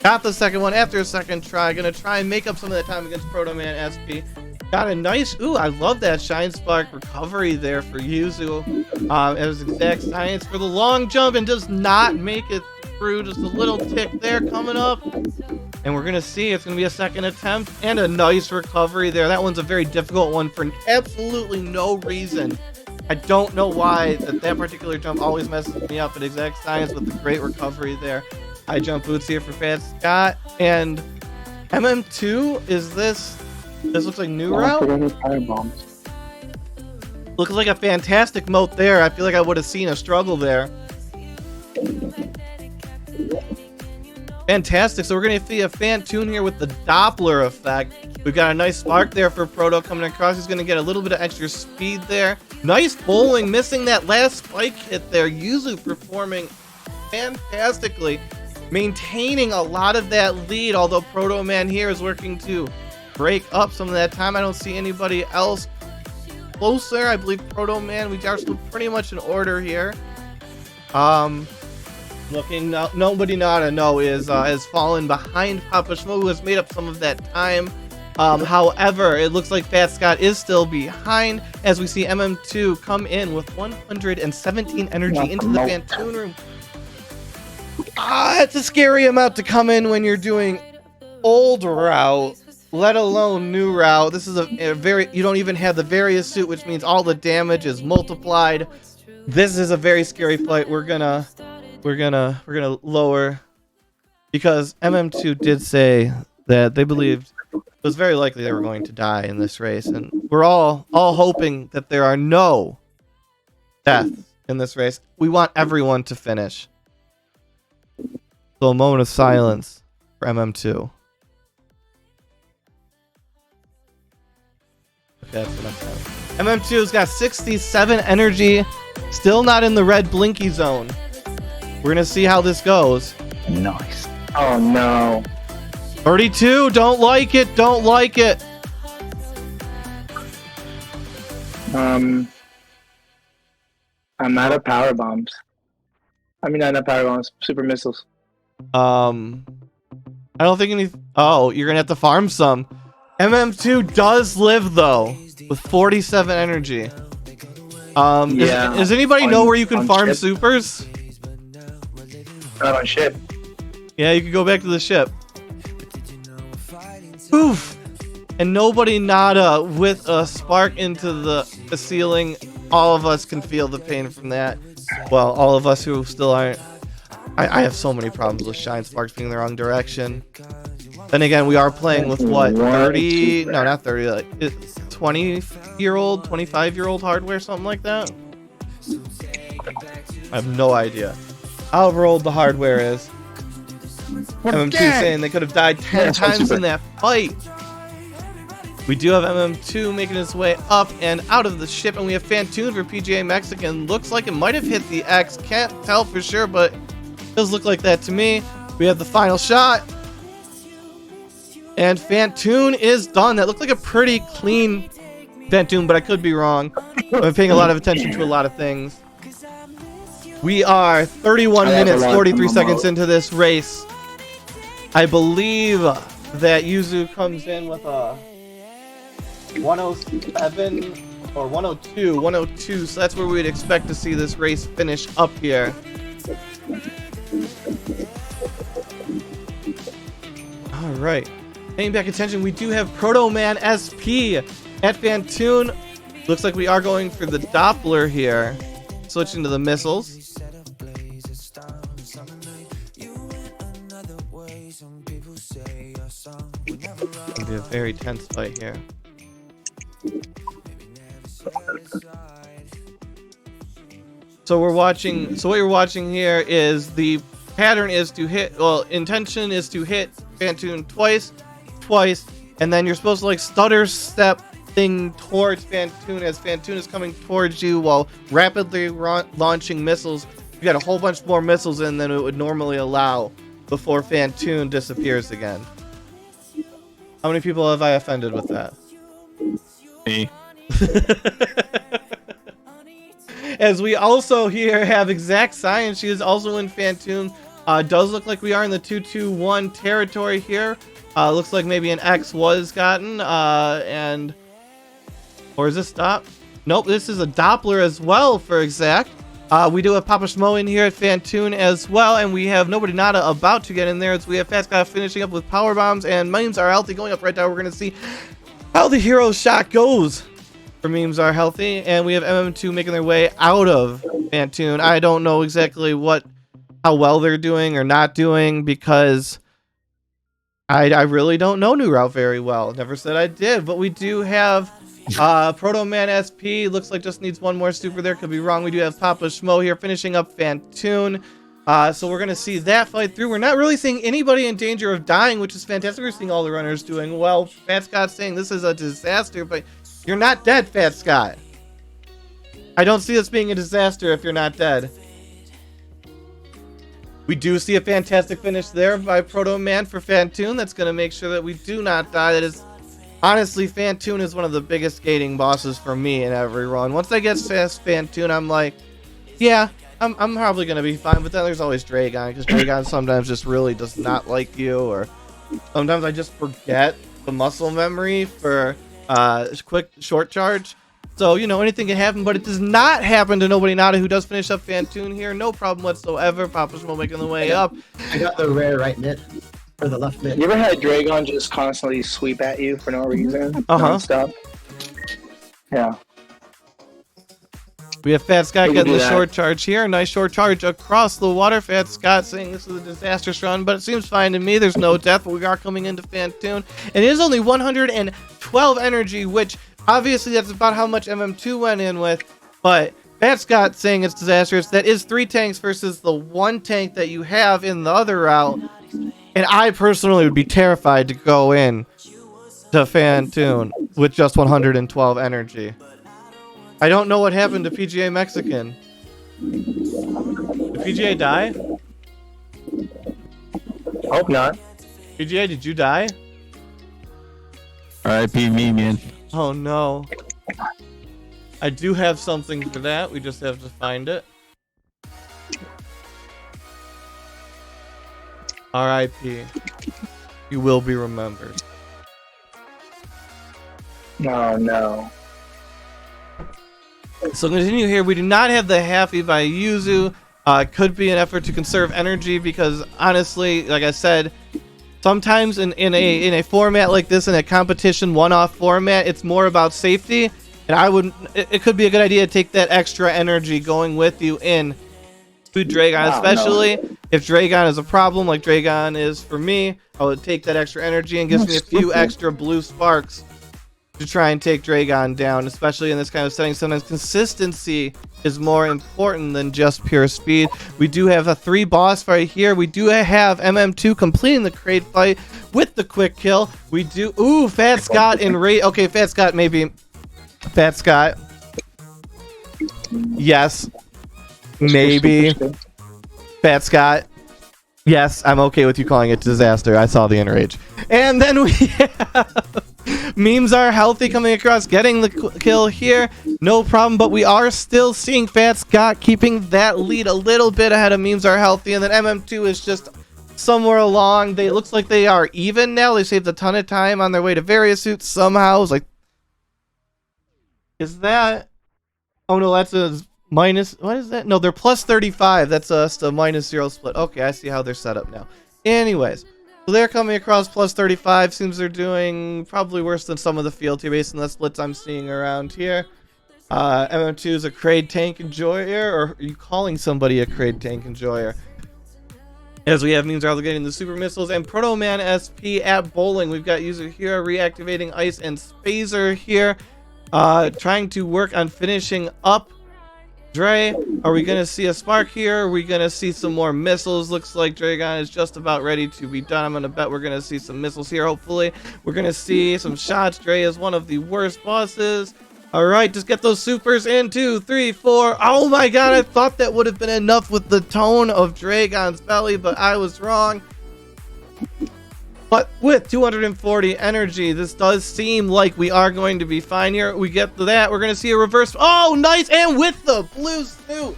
Got the second one after a second try. Going to try and make up some of that time against Proto Man SP. Got a nice, ooh, I love that Shine Spark recovery there for Yuzu. It was exact science for the long jump and does not make it through. Just a little tick there coming up. And we're going to see it's going to be a second attempt and a nice recovery there. That one's a very difficult one for absolutely no reason. I don't know why that particular jump always messes me up at exact science with the great recovery there. High jump boots here for Fat Scott. And MM2, is this... This looks like new route. Looks like a fantastic moat there. I feel like I would have seen a struggle there. Fantastic. So we're going to see a Phantoon here with the Doppler effect. We've got a nice spark there for Proto coming across. He's going to get a little bit of extra speed there. Nice bowling, missing that last spike hit there. Yuzu performing fantastically, maintaining a lot of that lead, although Proto Man here is working to break up some of that time. I don't see anybody else closer. I believe Proto Man, we are still pretty much in order here. Looking, nobody not a no is has fallen behind Papa Schmo, who has made up some of that time. However, it looks like Fat Scott is still behind as we see MM2 come in with 117 energy into the Phantoon room. It's a scary amount to come in when you're doing old route, let alone new route. This is a very, you don't even have the various suit, which means all the damage is multiplied. This is a very scary fight. We're gonna lower, because MM2 did say that they believed it was very likely they were going to die in this race, and we're all hoping that there are no deaths in this race. We want everyone to finish. So a moment of silence for MM2. Okay, that's what I'm saying. MM2's got 67 energy, still not in the red blinky zone. We're gonna see how this goes. Nice. Oh no. 32, don't like it, don't like it. I'm out of power bombs. I mean, not power bombs, super missiles. I don't think any. Oh, you're gonna have to farm some. MM2 does live though with 47 energy. Does anybody know where you can farm ship. supers? Not on ship. Yeah, you can go back to the ship. Oof. And nobody nada with a spark into the ceiling. All of us can feel the pain from that. Well, all of us who still aren't. I have so many problems with shine sparks being in the wrong direction. Then again, we are playing with what, 30? No, not 30. Like 20-year-old, 25-year-old hardware, something like that. I have no idea. However old the hardware is. MM2 saying they could have died 10 times in that fight. We do have MM2 making its way up and out of the ship, and we have Fantoon for PGA Mexican. Looks like it might have hit the X. Can't tell for sure, but it does look like that to me. We have the final shot. And Fantoon is done. That looked like a pretty clean Fantoon, but I could be wrong. I'm paying a lot of attention to a lot of things. We are 31 minutes, 43 seconds into this race. I believe that Yuzu comes in with a 107 or 102, so that's where we would expect to see this race finish up here. All right. Paying back attention, we do have Proto Man SP at Fantoon. Looks like we are going for the Doppler here. Switching to the missiles. It'll be a very tense fight here. So we're watching. So what you're watching here is the pattern is to hit. Well, intention is to hit Fantoon twice, and then you're supposed to like stutter step thing towards Fantoon as Fantoon is coming towards you while rapidly launching missiles. You got a whole bunch more missiles in than it would normally allow before Fantoon disappears again. How many people have I offended with that? Me. As we also here have Exact Science. She is also in Fantoon. Does look like we are in the 2-2-1 territory here. Looks like maybe an X was gotten. Or is this stop? Nope, this is a Doppler as well for Exact. We do have Papa Schmo in here at Fantoon as well, and we have Nobody Nada about to get in there as we have Fat Scott finishing up with power bombs, and Memes Are Healthy going up right now. We're going to see how the hero shot goes for Memes Are Healthy, and we have MM2 making their way out of Fantoon. I don't know exactly how well they're doing or not doing because I really don't know New Route very well. Never said I did, but we do have Proto Man SP. Looks like just needs one more super there. Could be wrong. We do have Papa Schmo here finishing up Fantoon. So we're going to see that fight through. We're not really seeing anybody in danger of dying, which is fantastic. We're seeing all the runners doing well. Fat Scott saying this is a disaster, but you're not dead, Fat Scott. I don't see this being a disaster if you're not dead. We do see a fantastic finish there by Proto Man for Fantoon. That's going to make sure that we do not die. That is, honestly, Fantoon is one of the biggest gating bosses for me in every run. Once I get past Fantoon, I'm like, yeah, I'm probably going to be fine. But then there's always Dragon, because Dragon sometimes just really does not like you. Or sometimes I just forget the muscle memory for quick short charge. So, you know, anything can happen, but it does not happen to Nobody Nada, who does finish up Fantoon here. No problem whatsoever. Papa Schmo making the way up. I got the rare right mid. Or the left mid. You ever had Dragon just constantly sweep at you for no reason? Uh-huh. Yeah. We have Fat Scott getting the short charge here. Nice short charge across the water. Fat Scott saying this is a disastrous run, but it seems fine to me. There's no death, but we are coming into Fantoon. And it is only 112 energy, which obviously that's about how much MM2 went in with. But Fat Scott saying it's disastrous. That is 3 tanks versus the 1 tank that you have in the other route. And I personally would be terrified to go in to Fantoon with just 112 energy. I don't know what happened to PGA Mexican. Did PGA die? Hope not. PGA, did you die? R.I.P. me, man. Oh no. I do have something for that. We just have to find it. R.I.P. You will be remembered. No, no. So continue here. We do not have the Happy by Yuzu. Could be an effort to conserve energy because honestly, like I said, sometimes in a format like this, in a competition one-off format, it's more about safety. And it could be a good idea to take that extra energy going with you in to Dragon, especially if Dragon is a problem like Dragon is for me. I would take that extra energy and gives me a few extra blue sparks to try and take Dragon down, especially in this kind of setting. Sometimes consistency is more important than just pure speed. We do have a 3 boss fight here. We do have MM2 completing the crate fight with the quick kill. We do, ooh, Fat Scott in rate. Okay, Fat Scott maybe. Fat Scott. Yes. Maybe. Fat Scott. Yes, I'm okay with you calling it disaster. I saw the enrage. And then we have Memes Are Healthy coming across, getting the kill here. No problem, but we are still seeing Fat Scott keeping that lead a little bit ahead of Memes Are Healthy. And then MM2 is just somewhere along. It looks like they are even now. They saved a ton of time on their way to various suits somehow. It's like, is that? Oh no, that's a minus. What is that? No, they're plus 35. That's just a minus 0 split. Okay, I see how they're set up now. Anyways, so they're coming across plus 35. Seems they're doing probably worse than some of the field here based on the splits I'm seeing around here. MM2 is a Kraid tank enjoyer, or are you calling somebody a Kraid tank enjoyer? As we have Memes Are getting the super missiles and Proto Man SP at bowling. We've got user here reactivating Ice and Spazer here. Trying to work on finishing up Dre. Are we gonna see a spark here? Are we gonna see some more missiles? Looks like Dragon is just about ready to be done. I'm gonna bet we're gonna see some missiles here. Hopefully we're gonna see some shots. Dre is one of the worst bosses. All right, just get those supers in. 2, 3, 4. Oh my god, I thought that would have been enough with the tone of Dragon's belly, but I was wrong. But with 240 energy, this does seem like we are going to be fine here. We get to that. We're going to see a reverse. Oh, nice. And with the blue suit,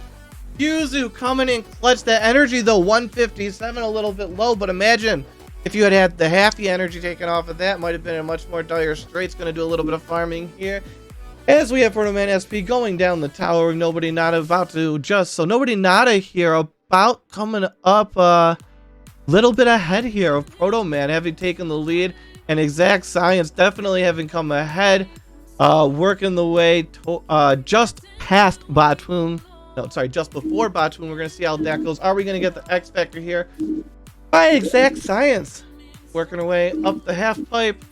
Yuzu coming in clutch. That energy, though, 157, a little bit low. But imagine if you had had the Happy energy taken off of that. Might have been a much more dire straits. Going to do a little bit of farming here. As we have Proto Man SP going down the tower. Nobody Nada about to adjust. So Nobody Nada here about coming up little bit ahead here of Proto Man having taken the lead, and Exact Science definitely having come ahead, working the way to, just past Batwoon. No, sorry, just before Batwoon. We're going to see how that goes. Are we going to get the X Factor here by Exact Science? Working our way up the half pipe.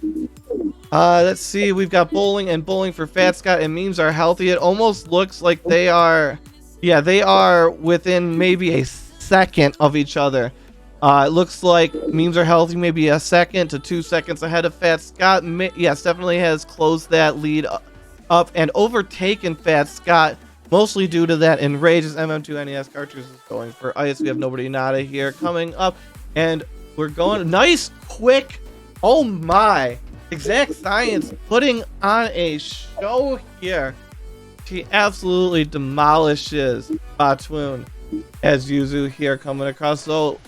Let's see. We've got bowling and bowling for Fat Scott, and Memes Are Healthy. It almost looks like they are, yeah, they are within maybe a second of each other. It looks like Memes Are Healthy, maybe a second to 2 seconds ahead of Fat Scott. Yes, definitely has closed that lead up and overtaken Fat Scott, mostly due to that enrage as MM2 NES cartridge is going for Ice. We have Nobody Nada here coming up, and we're going nice, quick. Oh my! Exact Science putting on a show here. She absolutely demolishes Batwoon as Yuzu here coming across. So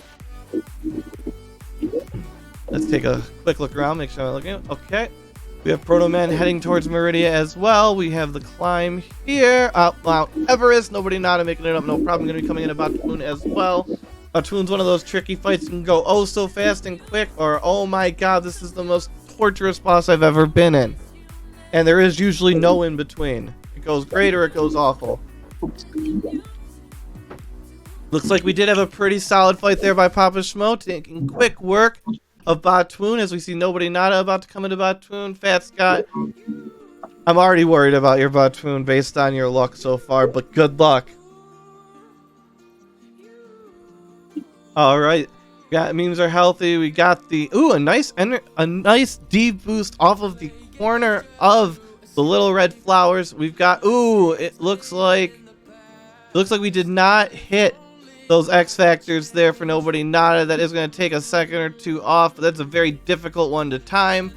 let's take a quick look around, make sure I'm looking. Okay, we have Proto Man heading towards Meridia as well. We have the climb here, Mount Everest. Nobody Nada making it up, no problem. Going to be coming in at Batwoon as well. Batwoon's one of those tricky fights. You can go oh so fast and quick, or oh my god, this is the most torturous boss I've ever been in. And there is usually no in between. It goes great or it goes awful. Looks like we did have a pretty solid fight there by Papa Schmo, taking quick work of Batwoon as we see Nobody Nada about to come into Batwoon. Fat Scott, I'm already worried about your Batwoon based on your luck so far, but good luck. All right, got Memes Are Healthy. We got the a nice D boost off of the corner of the little red flowers. We've got it looks like we did not hit those X Factors there for Nobody Nada. That is going to take a second or two off, but that's a very difficult one to time.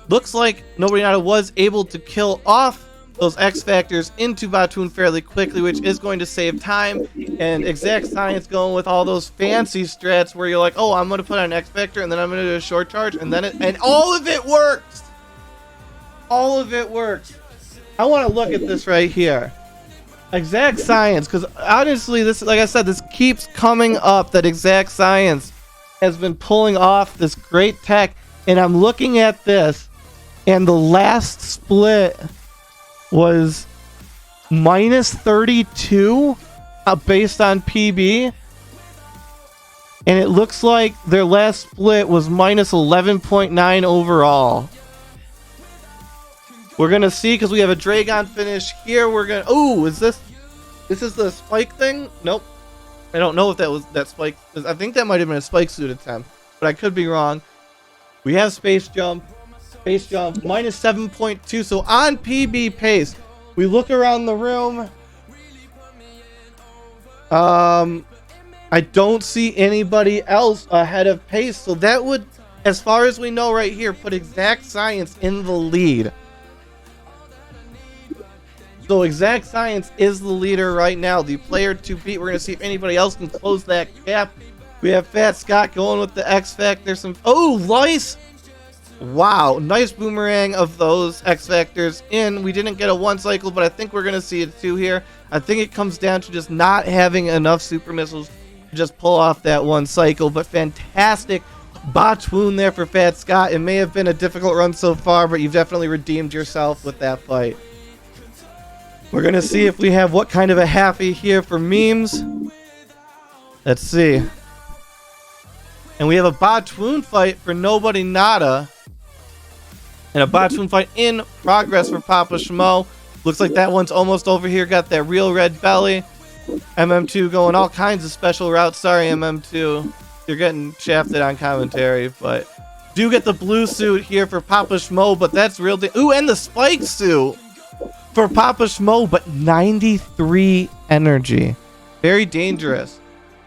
Looks like Nobody Nada was able to kill off those X Factors into Batoon fairly quickly, which is going to save time. And Exact Science going with all those fancy strats where you're like, oh, I'm going to put on an X Factor and then I'm going to do a short charge, and then and all of it works. All of it works. I want to look at this right here. Exact Science, because honestly, this, like I said, this keeps coming up that Exact Science has been pulling off this great tech, and I'm looking at this, and the last split was minus 32 based on PB, and it looks like their last split was minus 11.9 overall. We're gonna see, because we have a Dragon finish here. We're gonna, oh, is this is the spike thing? Nope, I don't know if that was that spike. I think that might have been a spike suit attempt, but I could be wrong. We have space jump, minus 7.2. So on PB pace, we look around the room. I don't see anybody else ahead of pace, so that would, as far as we know right here, put Exact Science in the lead. So Exact Science is the leader right now, the player to beat. We're going to see if anybody else can close that gap. We have Fat Scott going with the X Factor. Oh, Lice! Wow, nice boomerang of those X Factors in. We didn't get a 1 cycle, but I think we're going to see a 2 here. I think it comes down to just not having enough super missiles to just pull off that 1 cycle. But fantastic botch wound there for Fat Scott. It may have been a difficult run so far, but you've definitely redeemed yourself with that fight. We're going to see if we have what kind of a happy here for memes. Let's see. And we have a botch wound fight for Nobody Nada. And a botch wound fight in progress for Papa Shmo. Looks like that one's almost over here. Got that real red belly. MM2 going all kinds of special routes. Sorry, MM2. You're getting shafted on commentary. But do get the blue suit here for Papa Shmo. But that's real. Ooh, and the spike suit for Papa Shmo. But 93 energy. Very dangerous.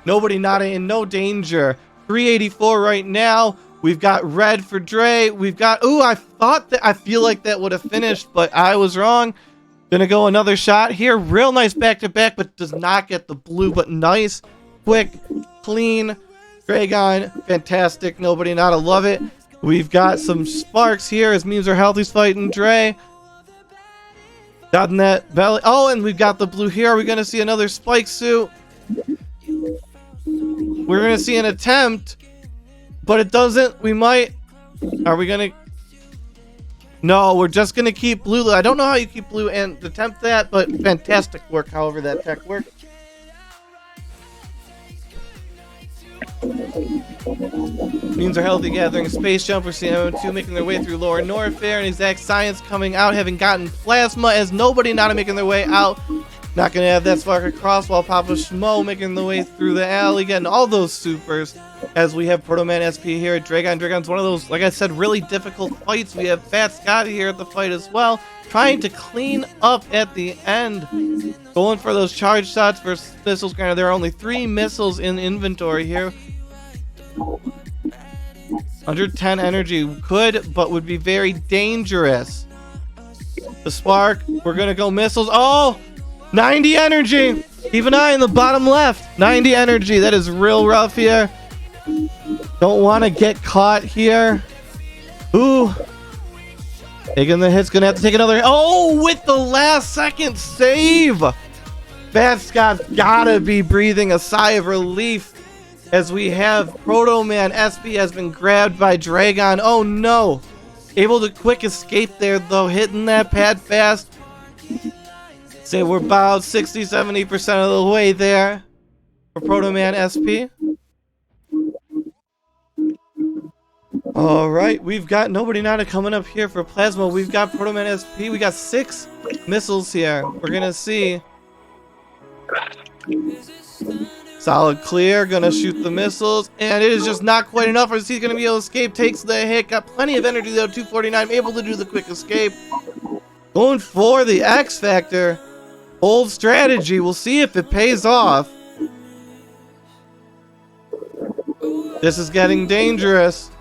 Nobody Nada in no danger. 384 right now. We've got red for Dre. We've got, ooh, I feel like that would have finished, but I was wrong. Gonna go another shot here. Real nice back-to-back, but does not get the blue, but nice, quick, clean. Dragon, fantastic. Nobody Nada, love it. We've got some sparks here as memes are healthy's fighting Dre. Gotten that belly. Oh, and we've got the blue here. Are we gonna see another spike suit? We're gonna see an attempt, but it doesn't. We might. Are we gonna? No, we're just gonna keep blue. I don't know how you keep blue and attempt that, but fantastic work. However, that tech worked. Memes are healthy gathering space jump. We're seeing M2 making their way through lower north there, and Exact Science coming out, having gotten plasma as Nobody Nada making their way out. Not going to have that spark across, while Papa Shmo making the way through the alley, getting all those supers. As we have Proto Man SP here at Dragon. Dragon's one of those, like I said, really difficult fights. We have Fat Scott here at the fight as well, trying to clean up at the end. Going for those charge shots versus missiles. Granted, there are only 3 missiles in inventory here. 110 energy could, but would be very dangerous. The spark, we're going to go missiles. Oh! 90 energy. Keep an eye in the bottom left. 90 energy. That is real rough here. Don't want to get caught here. Ooh. Taking the hit's going to have to take another. Oh, with the last second save. Fat Scott's got to be breathing a sigh of relief as we have Proto Man SP has been grabbed by Dragon. Oh, no. Able to quick escape there, though. Hitting that pad fast. Say we're about 60-70% of the way there for Proto Man SP. Alright, we've got Nobody Nada coming up here for Plasma. We've got Proto Man SP. We got 6 missiles here. We're gonna see. Solid clear, gonna shoot the missiles, and it is just not quite enough. As he's gonna be able to escape, takes the hit, got plenty of energy though, 249, able to do the quick escape. Going for the X Factor. Old strategy. We'll see if it pays off. This is getting dangerous.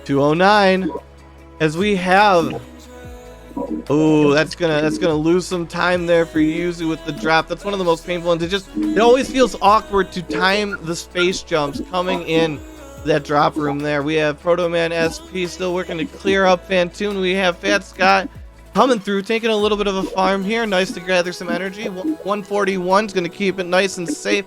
209. As we have. Oh, that's gonna lose some time there for Yuzu with the drop. That's one of the most painful ones. It always feels awkward to time the space jumps coming in that drop room there. We have Proto Man SP still working to clear up Fantoon. We have Fat Scott coming through, taking a little bit of a farm here. Nice to gather some energy. 141 is gonna keep it nice and safe.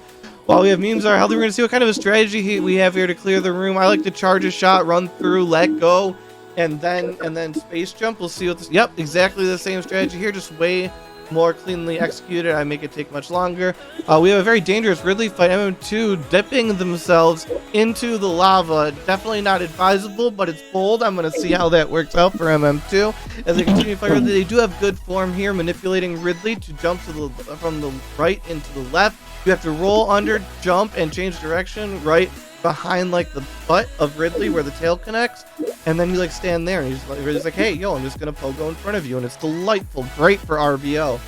While we have memes are healthy, we're gonna see what kind of a strategy we have here to clear the room. I like to charge a shot, run through, let go. And then space jump. We'll see what this. Yep, exactly the same strategy here, just way more cleanly executed. I make it take much longer. We have a very dangerous Ridley fight. MM2 dipping themselves into the lava. Definitely not advisable, but it's bold. I'm gonna see how that works out for MM2 as they continue to fight Ridley. They do have good form here, manipulating Ridley to jump to from the right into the left. You have to roll under, jump, and change direction right behind like the butt of Ridley where the tail connects, and then you like stand there and he's like, hey yo, I'm just gonna pogo in front of you, and it's delightful, great for RBO.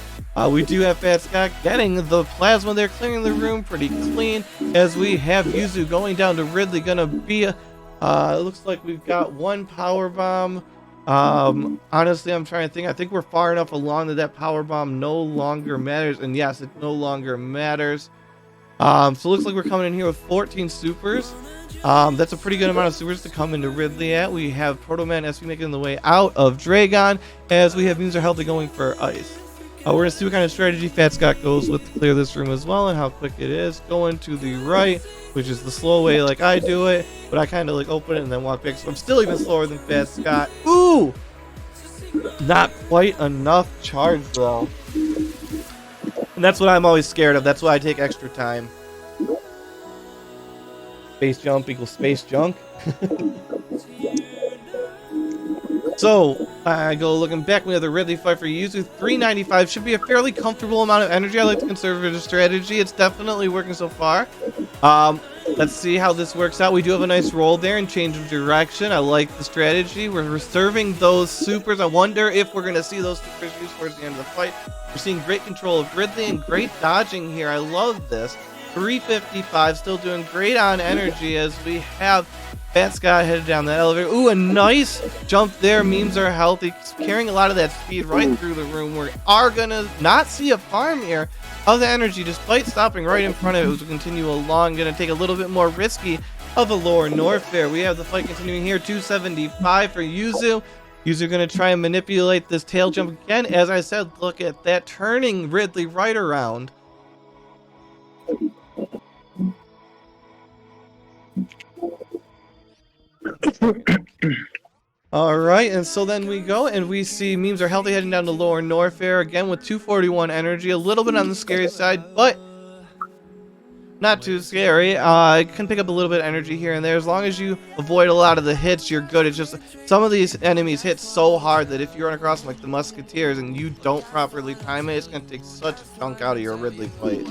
We do have Fat Scott getting the plasma there, clearing the room pretty clean, as we have Yuzu going down to Ridley. Gonna be it looks like we've got one power bomb. Honestly, I'm trying to think. I think we're far enough along that power bomb no longer matters, and yes, it no longer matters. So it looks like we're coming in here with 14 supers. That's a pretty good amount of supers to come into Ridley at. We have Proto Man SP making the way out of Dragon, as we have Means Are Healthy going for Ice. We're going to see what kind of strategy Fat Scott goes with to clear this room as well, and how quick it is. Going to the right, which is the slow way like I do it, but I kind of like open it and then walk back, so I'm still even slower than Fat Scott. Ooh! Not quite enough charge though. And that's what I'm always scared of. That's why I take extra time. Space jump equals space junk. So, I go looking back. We have the Ridley fight for Yuzu. 395 should be a fairly comfortable amount of energy. I like the conservative strategy. It's definitely working so far. Let's see how this works out. We do have a nice roll there and change of direction. I like the strategy. We're reserving those supers. I wonder if we're going to see those supers used towards the end of the fight. We're seeing great control of Ridley and great dodging here. I love this. 355, still doing great on energy as we have Fat Scott headed down that elevator. Ooh, a nice jump there. Memes are healthy, carrying a lot of that speed right through the room. We are going to not see a farm here of the energy, despite stopping right in front of it as we continue along. Going to take a little bit more risky of a lower Norfair. We have the fight continuing here. 275 for Yuzu. Yuzu going to try and manipulate this tail jump again. As I said, look at that, turning Ridley right around. Alright, and so then we go and we see Memes Are Healthy heading down to lower Norfair again with 241 energy. A little bit on the scary side, but not too scary. It can pick up a little bit of energy here and there. As long as you avoid a lot of the hits, you're good. It's just some of these enemies hit so hard that if you run across them like the Musketeers and you don't properly time it, it's going to take such a chunk out of your Ridley fight.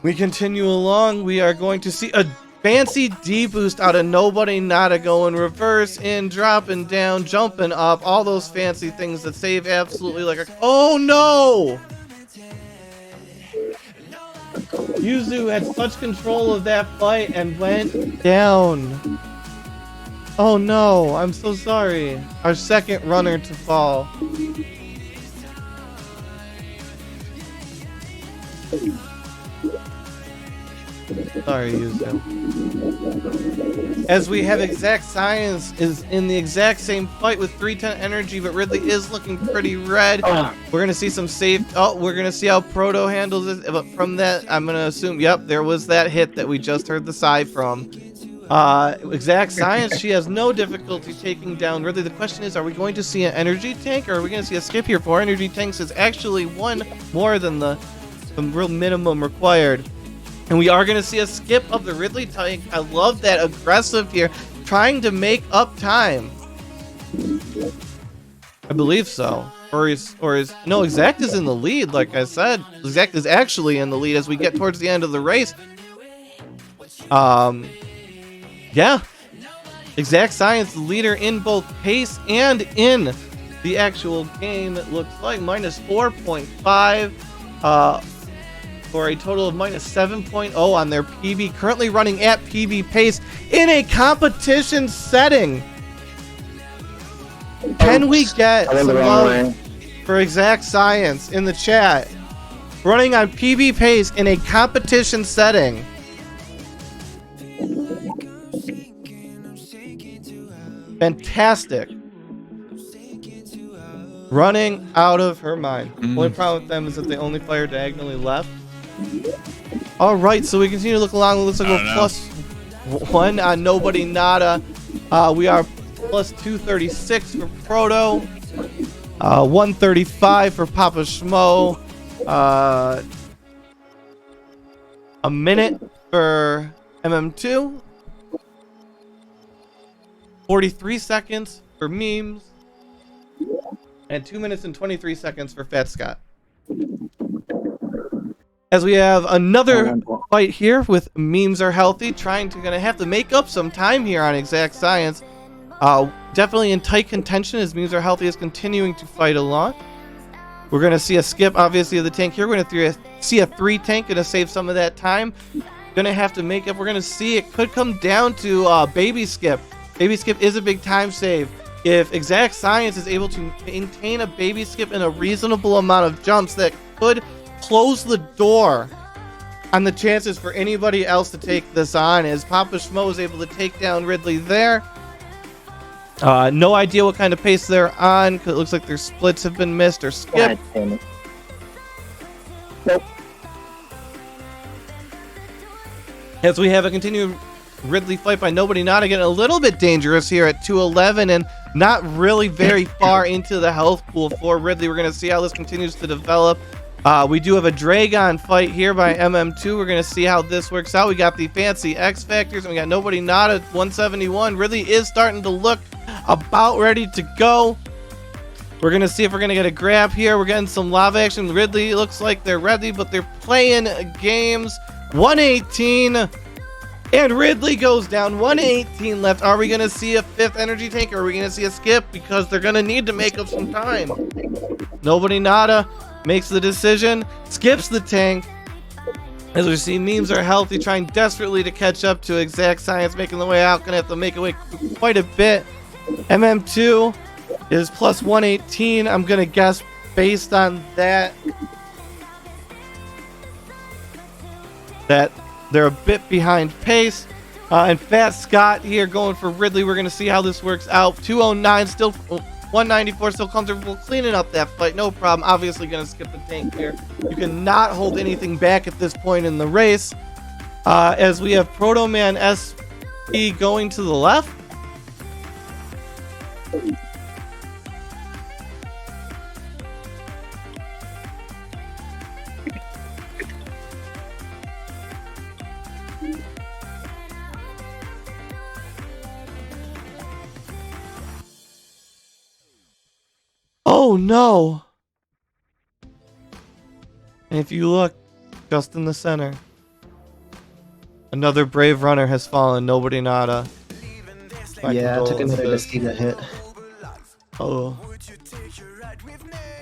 We continue along. We are going to see a fancy D-boost out of nobody, nada, going reverse, in, dropping down, jumping up, all those fancy things that save absolutely like a... Oh no! Yuzu had such control of that fight and went down. Oh no, I'm so sorry. Our second runner to fall. Sorry, Yuzu. As we have Exact Science is in the exact same fight with 310 energy, but Ridley is looking pretty red. We're gonna see some safe. Oh, we're gonna see how Proto handles it. But from that, I'm gonna assume, yep, there was that hit that we just heard the sigh from. Exact Science, she has no difficulty taking down Ridley. The question is, are we going to see an energy tank, or are we going to see a skip here? 4 energy tanks is actually one more than the real minimum required. And we are going to see a skip of the Ridley tank. I love that aggressive here, trying to make up time. I believe so. Or is no, Exact is in the lead, like I said. Exact is actually in the lead as we get towards the end of the race. Yeah. Exact Science, the leader in both pace and in the actual game, it looks like. Minus 4.5. for a total of minus 7.0 on their PB, currently running at PB pace in a competition setting. Can we get some love for Exact Science in the chat? Running on PB pace in a competition setting. Fantastic. Running out of her mind. Only problem with them is that they only fire diagonally left. Alright, so we continue to look along. It looks like we're plus 1 on Nobody Nada. We are plus 236 for Proto. 135 for Papa Schmo. A minute for MM2. 43 seconds for Memes. And 2 minutes and 23 seconds for Fat Scott. As we have another fight here with Memes Are Healthy, gonna have to make up some time here on Exact Science. Definitely in tight contention as Memes Are Healthy is continuing to fight along. We're gonna see a skip, obviously, of the tank here. We're gonna see a 3 tank, gonna save some of that time. Gonna have to make up. We're gonna see it could come down to baby skip. Baby skip is a big time save. If Exact Science is able to maintain a baby skip in a reasonable amount of jumps, that could close the door on the chances for anybody else to take this on, as Papa Schmo is able to take down Ridley there. No idea what kind of pace they're on, because it looks like their splits have been missed or skipped. Nope. As we have a continued Ridley fight by Nobody Nada, getting a little bit dangerous here at 211 and not really very far into the health pool for Ridley. We're going to see how this continues to develop. We do have a Dragon fight here by MM2. We're going to see how this works out. We got the fancy X Factors and we got Nobody Nada 171. Ridley is starting to look about ready to go. We're going to see if we're going to get a grab here. We're getting some lava action. Ridley looks like they're ready, but they're playing games. 118. And Ridley goes down. 118 left. Are we going to see a 5th energy tank, or are we going to see a skip? Because they're going to need to make up some time. Nobody Nada makes the decision, skips the tank. As we see, Memes Are Healthy trying desperately to catch up to Exact Science, making the way out. Going to have to make away quite a bit. MM2 is plus 118. I'm going to guess based on that they're a bit behind pace. And Fat Scott here going for Ridley. We're going to see how this works out. 209 still, 194 still comfortable cleaning up that fight. No problem. Obviously going to skip the tank here. You cannot hold anything back at this point in the race. As we have Proto Man SP going to the left. Oh no! And if you look just in the center, another brave runner has fallen. Nobody Nada. Yeah, took another Mosquito hit. Oh,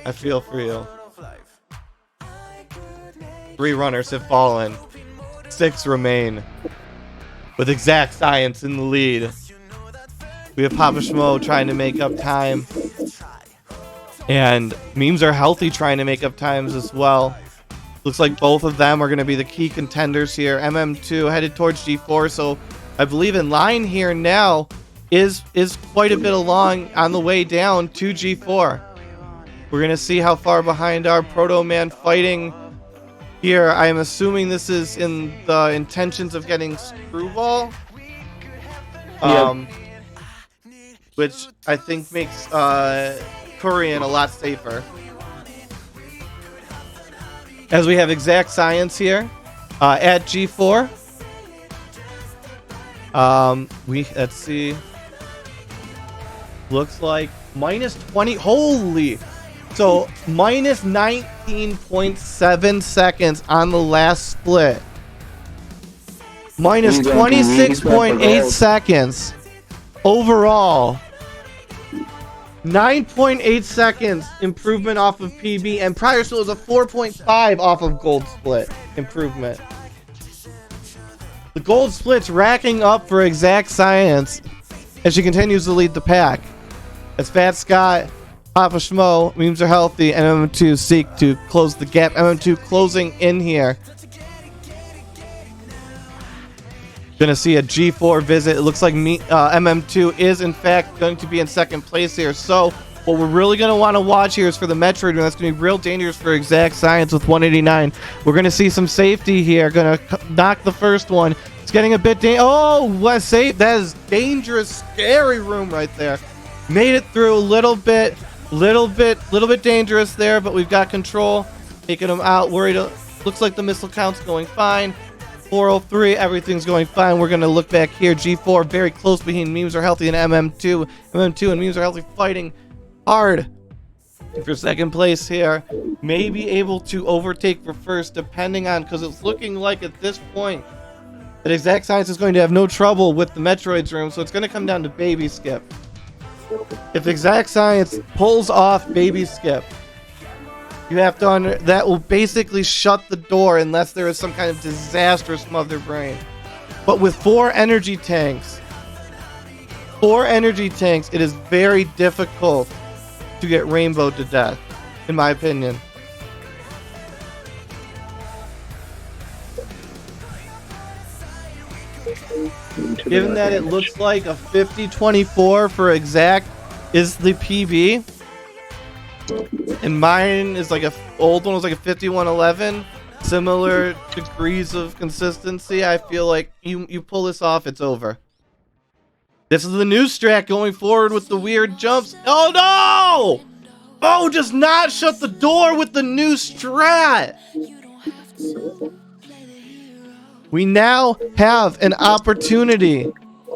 I feel for you. 3 runners have fallen. 6 remain. With Exact Science in the lead. We have Papa Schmo trying to make up time. And Memes Are Healthy trying to make up times as well. Looks like both of them are going to be the key contenders here. MM2 headed towards G4, so I believe in line here now is quite a bit along on the way down to G4. We're going to see how far behind our Proto Man fighting here. I am assuming this is in the intentions of getting Screwball. Which I think makes Korean a lot safer. As we have Exact Science here at G4. Let's see. Looks like minus 20. Holy! So minus 19.7 seconds on the last split. Minus 26.8 seconds overall. 9.8 seconds improvement off of PB, and prior so it was a 4.5 off of gold split. improvement. The gold split's racking up for Exact Science as she continues to lead the pack. As Fat Scott, Papa Schmo, Memes Are Healthy, and MM2 seek to close the gap. MM2 closing in here. Gonna see a G4 visit. It looks like MM2 is in fact going to be in second place here. So what we're really going to want to watch here is for the Metroid, and that's going to be real dangerous for Exact Science with 189. We're going to see some safety here. Going to knock the first one. It's getting a bit what safe. That is dangerous, scary room right there. Made it through a little bit dangerous there, but we've got control. Taking them out. Worried. Looks like the missile count's going fine. 403, everything's going fine. We're going to look back here. G4 very close behind Memes Are Healthy and MM2. MM2 and Memes Are Healthy fighting hard for second place here. May be able to overtake for first, depending on, because it's looking like at this point that Exact Science is going to have no trouble with the Metroid's room, so it's going to come down to Baby Skip. If Exact Science pulls off Baby Skip, you have to that will basically shut the door unless there is some kind of disastrous Mother Brain. But with 4 energy tanks, it is very difficult to get rainbowed to death, in my opinion. Given that it looks like a 50-24 for Exact is the PB, and mine is like old one was like a 51-11, similar degrees of consistency. I feel like you pull this off, it's over. This is the new strat going forward with the weird jumps. Oh no! Oh, does not shut the door with the new strat. We now have an opportunity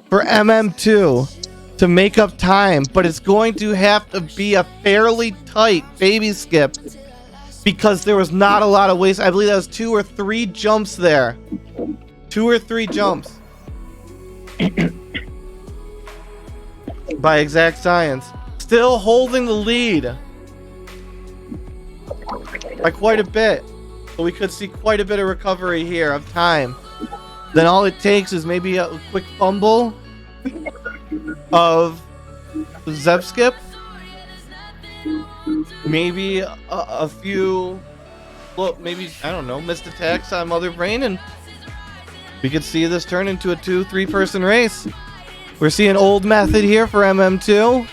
for MM2 to make up time, but it's going to have to be a fairly tight Baby Skip because there was not a lot of waste. I believe that was 2 or 3 jumps there. 2 or 3 jumps by Exact Science. Still holding the lead by quite a bit. So we could see quite a bit of recovery here of time. Then all it takes is maybe a quick fumble of Zeb Skip. Maybe a few, well, maybe, I don't know, missed attacks on Mother Brain, and we could see this turn into a 2-3 person race. We're seeing old method here for MM2.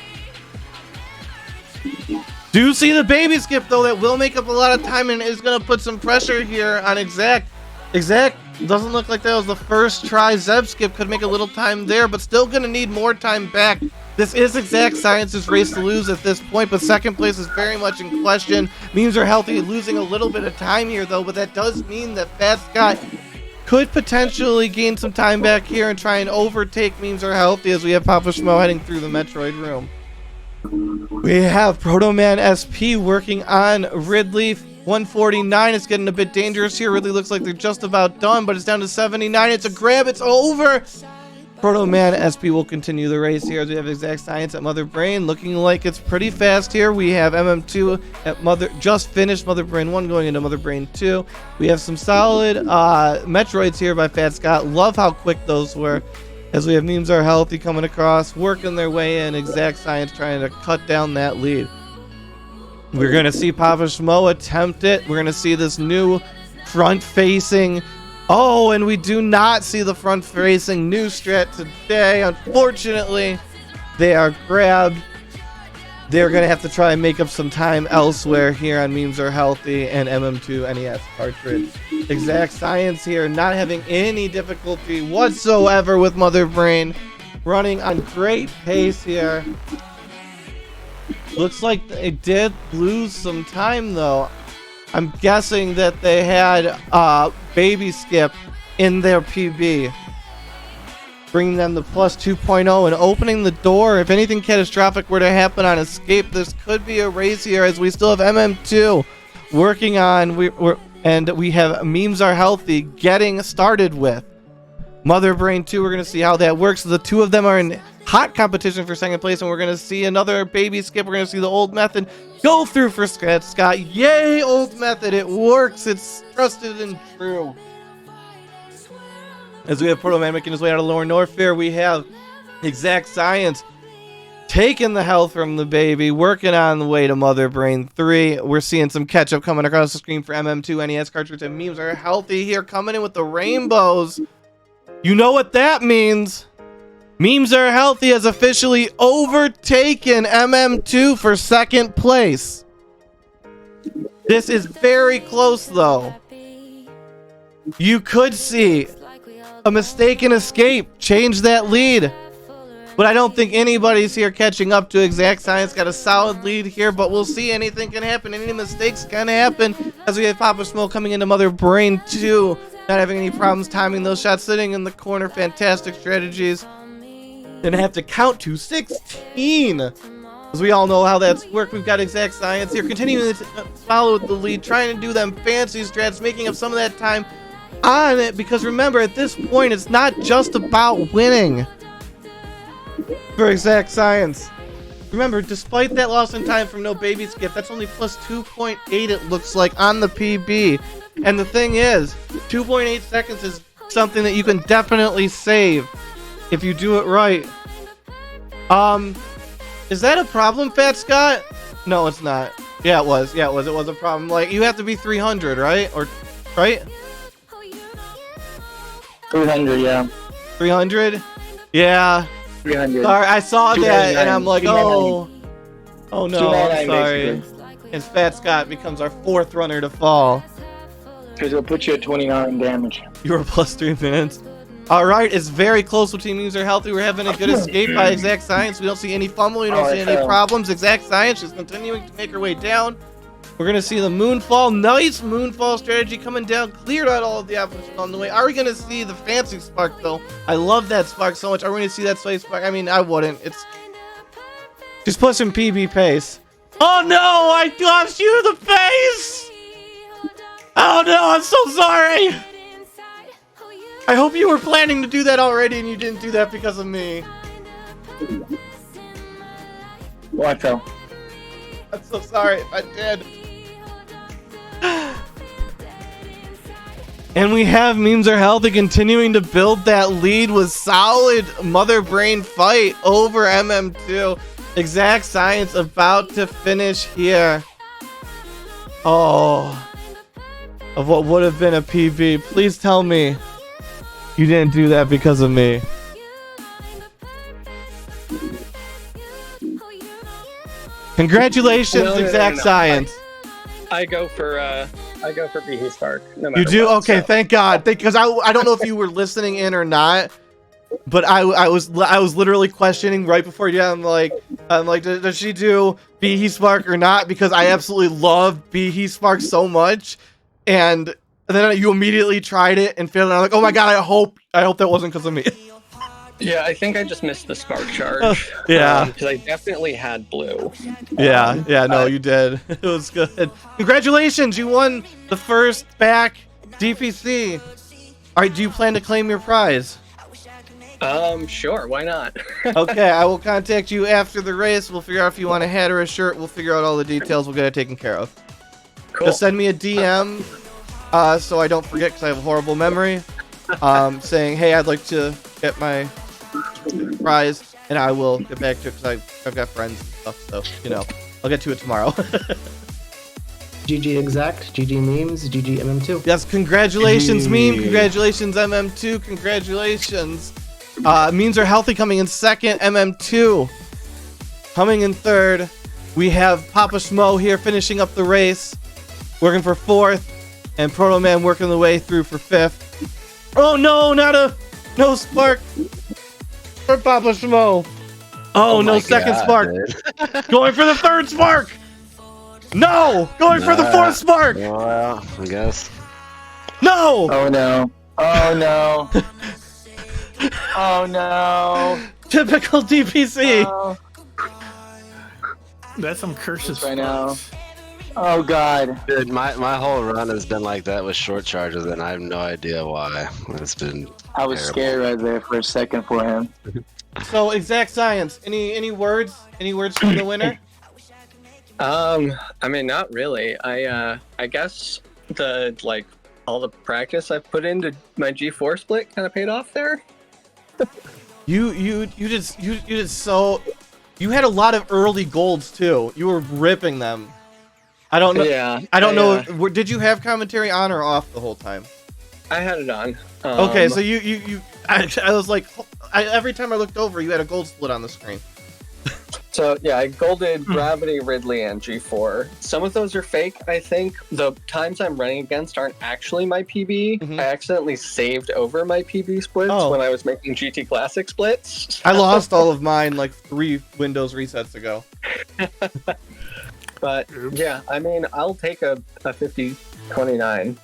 Do see the Baby Skip, though. That will make up a lot of time and is going to put some pressure here on Exact. Exact doesn't look like that was the first try. Zeb Skip could make a little time there, but still going to need more time back. This is Exact Science's race to lose at this point, but second place is very much in question. Memes Are Healthy, losing a little bit of time here, though, but that does mean that Fat Scott could potentially gain some time back here and try and overtake Memes Are Healthy as we have Papa Schmo heading through the Metroid room. We have Proto Man SP working on Ridley. 149. It's getting a bit dangerous here. Ridley looks like they're just about done, but it's down to 79. It's a grab. It's over. Proto Man SP will continue the race here as we have Exact Science at Mother Brain. Looking like it's pretty fast here. We have MM2 at just finished Mother Brain 1 going into Mother Brain 2. We have some solid Metroids here by Fat Scott. Love how quick those were. As we have Memes Are Healthy coming across, working their way in. Exact Science trying to cut down that lead. We're going to see Papa Schmo attempt it. We're going to see this new front-facing. Oh, and we do not see the front-facing new strat today. Unfortunately, they are grabbed. They're going to have to try and make up some time elsewhere here on Memes Are Healthy and MM2 NES cartridge. Exact Science here not having any difficulty whatsoever with Mother Brain. Running on great pace here. Looks like they did lose some time, though. I'm guessing that they had Baby Skip in their PB, bringing them to plus 2.0 and opening the door. If anything catastrophic were to happen on Escape, this could be a race here as we still have MM2 working on. We have Memes Are Healthy getting started with Mother Brain 2. We're going to see how that works. The two of them are in hot competition for second place, and we're going to see another baby skip. We're going to see the old method go through for Scott. Yay, old method. It works. It's trusted and true. As we have Portal Man making his way out of Lower North here, we have Exact Science taking the health from the baby, working on the way to Mother Brain 3. We're seeing some ketchup coming across the screen for MM2 NES cartridge, and memes are healthy here, coming in with the rainbows. You know what that means. Memes are healthy has officially overtaken MM2 for second place. This is very close, though. You could see a mistaken escape change that lead. But I don't think anybody's here catching up to Exact Science. Got a solid lead here, but we'll see. Anything can happen. Any mistakes can happen. As we have Papa Smoke coming into Mother Brain 2. Not having any problems timing those shots. Sitting in the corner. Fantastic strategies. Gonna have to count to 16. As we all know how that's worked. We've got Exact Science here. Continuing to follow the lead. Trying to do them fancy strats. Making up some of that time on it. Because remember, at this point, it's not just about winning. For Exact Science. Remember, despite that loss in time from no baby skip, that's only plus 2.8 it looks like on the PB. And the thing is, 2.8 seconds is something that you can definitely save if you do it right. Is that a problem, Fat Scott? No, it's not. Yeah, it was. It was a problem. Like, you have to be 300, right? Or, right? 300, yeah. 300? Yeah. 300. Sorry, I saw that and I'm like, oh no, I'm sorry. And Fat Scott becomes our fourth runner to fall. Because it'll put you at 29 damage. You were plus 3 minutes. Alright, it's very close between memes are healthy. We're having a good escape by Exact Science. We don't see any fumble, we don't see any problems. Exact Science is continuing to make her way down. We're going to see the Moonfall. Nice Moonfall strategy coming down. Cleared out all of the opposition on the way. Are we going to see the fancy spark, though? I love that spark so much. Are we going to see that space spark? I mean, I wouldn't. It's just pushing PB pace. Oh, no! I lost you the face! Oh, no! I'm so sorry! I hope you were planning to do that already and you didn't do that because of me. Well, I fell. I'm so sorry if I did. And we have memes are healthy continuing to build that lead with solid Mother Brain fight over MM2. Exact Science about to finish here. Oh, of what would have been a PB. Please tell me you didn't do that because of me. Congratulations, No. Exact Science. I go for BH Spark. No matter You do? what, Okay, so. thank God. Because I don't know if you were listening in or not, but I was literally questioning right before you. I'm like, does she do BH Spark or not? Because I absolutely love BH Spark so much, and then you immediately tried it and failed. And I'm like, oh my God, I hope that wasn't because of me. Yeah, I think I just missed the spark charge. Yeah. Because I definitely had blue. Yeah, no, you did. It was good. Congratulations, you won the first back DPC. All right, do you plan to claim your prize? Sure, why not? Okay, I will contact you after the race. We'll figure out if you want a hat or a shirt. We'll figure out all the details. We'll get it taken care of. Cool. Just send me a DM so I don't forget because I have a horrible memory. Saying, hey, I'd like to get my prize, and I will get back to it because I've got friends and stuff, so, I'll get to it tomorrow. GG Exact, GG Memes, GG MM2. Yes, congratulations, Meme. Congratulations, MM2. Congratulations. Memes are healthy coming in second. MM2 coming in third. We have Papa Schmo here finishing up the race, working for fourth, and Proto Man working the way through for fifth. Oh no, no spark for Papa Schmo. Oh no, second spark. Going for the third spark. No, going for the fourth spark. Well, I guess. No. Oh no. Oh no. Oh no. Typical DPC. Oh. That's some curses right now. Oh god. Dude, my whole run has been like that with short charges, and I have no idea why. It's been I was terrible. scared right there for a second for him. So exact science. Any words? Any words from the winner? I mean, not really. I guess all the practice I've put into my G4 split kind of paid off there. You did so. You had a lot of early golds too. You were ripping them. I don't know. Yeah. I don't know. Did you have commentary on or off the whole time? I had it on. Okay, so I was like, every time I looked over, you had a gold split on the screen. So yeah, I golded Gravity, Ridley, and G4. Some of those are fake, I think. The times I'm running against aren't actually my PB. I accidentally saved over my PB splits when I was making GT Classic splits. I lost all of mine like 3 Windows resets ago. But yeah, I mean, I'll take a 50-29.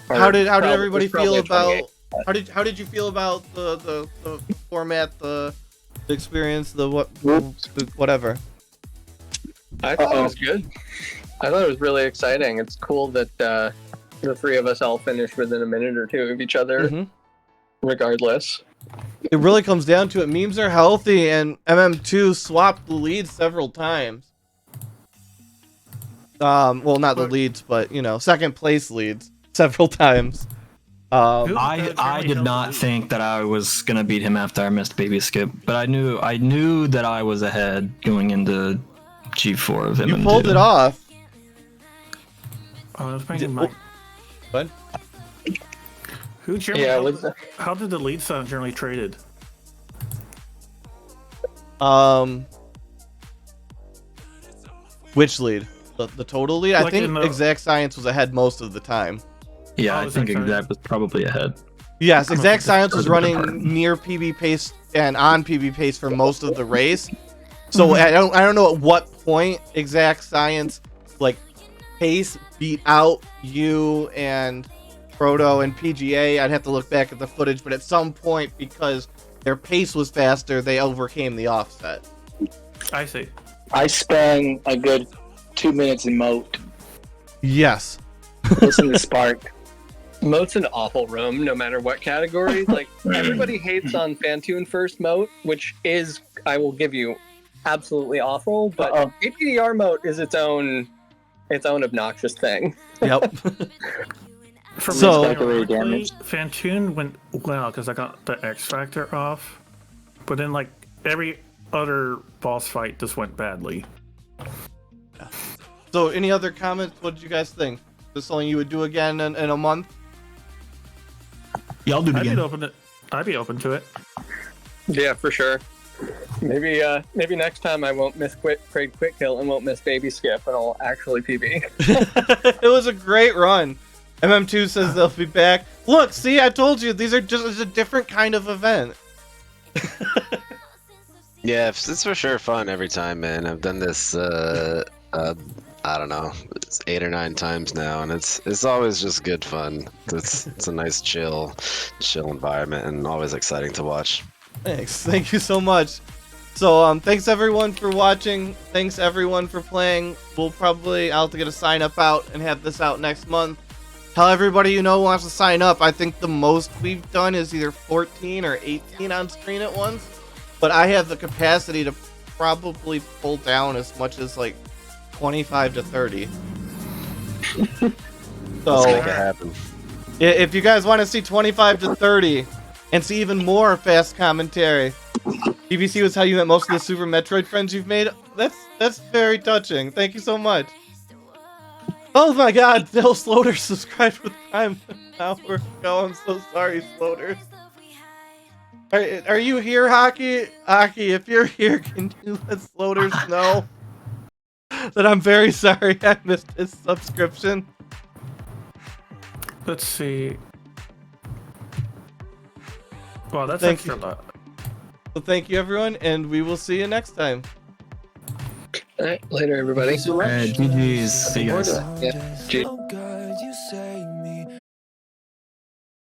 How did everybody feel about? How did you feel about the format, the experience, the whatever? I thought it was good. I thought it was really exciting. It's cool that the 3 of us all finished within a minute or 2 of each other, regardless. It really comes down to it. Memes are healthy, and MM2 swapped the leads several times. Well, not the leads, but second place leads several times. I did not think that I was gonna beat him after I missed baby skip, but I knew that I was ahead going into G4 of him. You pulled it off. I was thinking, Mike. What? Who generally? How did the lead sound generally traded? Which lead? The total lead? Like I think Exact Science was ahead most of the time. Yeah, I think Exact was probably ahead. Yes, Exact Science was running near PB pace and on PB pace for most of the race. So I don't know at what point Exact Science pace beat out you and Proto and PGA. I'd have to look back at the footage, but at some point, because their pace was faster, they overcame the offset. I see. I spent a good 2 minutes in Moat. Yes. Listen to Spark. Moat's an awful room, no matter what category. Everybody hates on Fantune first Moat, which is, I will give you, absolutely awful. But APDR Moat is its own obnoxious thing. Yep. For So- me, Fantune went well because I got the X Factor off, but then every other boss fight just went badly. So any other comments? What did you guys think? Is this something you would do again in a month? Yeah, I'll do it again. I'd be open to it. Yeah, for sure. Maybe next time I won't miss Craig Quick Kill and won't miss Baby Skip, and I'll actually PB. It was a great run. MM2 says they'll be back. Look, see, I told you, these are just a different kind of event. Yeah, it's for sure fun every time, man. I've done this, I don't know, it's 8 or 9 times now, and it's always just good fun. It's a nice chill environment, and always exciting to watch. Thank you so much. So thanks everyone for watching. Thanks everyone for playing. I'll have to get a sign up out and have this out next month. Tell everybody you know who wants to sign up. I think the most we've done is either 14 or 18 on screen at once, but I have the capacity to probably pull down as much as 25 to 30. So Let's make it happen. if you guys want to see 25 to 30 and see even more fast commentary, DPC was how you met most of the Super Metroid friends you've made. That's very touching. Thank you so much. Oh my God, Bill Slowder subscribed with Prime an hour ago. I'm so sorry, Slowder. Are you here, Hockey? Hockey, if you're here, can you let Slowder know that I'm very sorry I missed his subscription? Let's see. Wow, that's Thank extra you. lot. So thank you, everyone, and we will see you next time. All right, later, everybody. GG's. See you guys. Yeah, G. Oh God.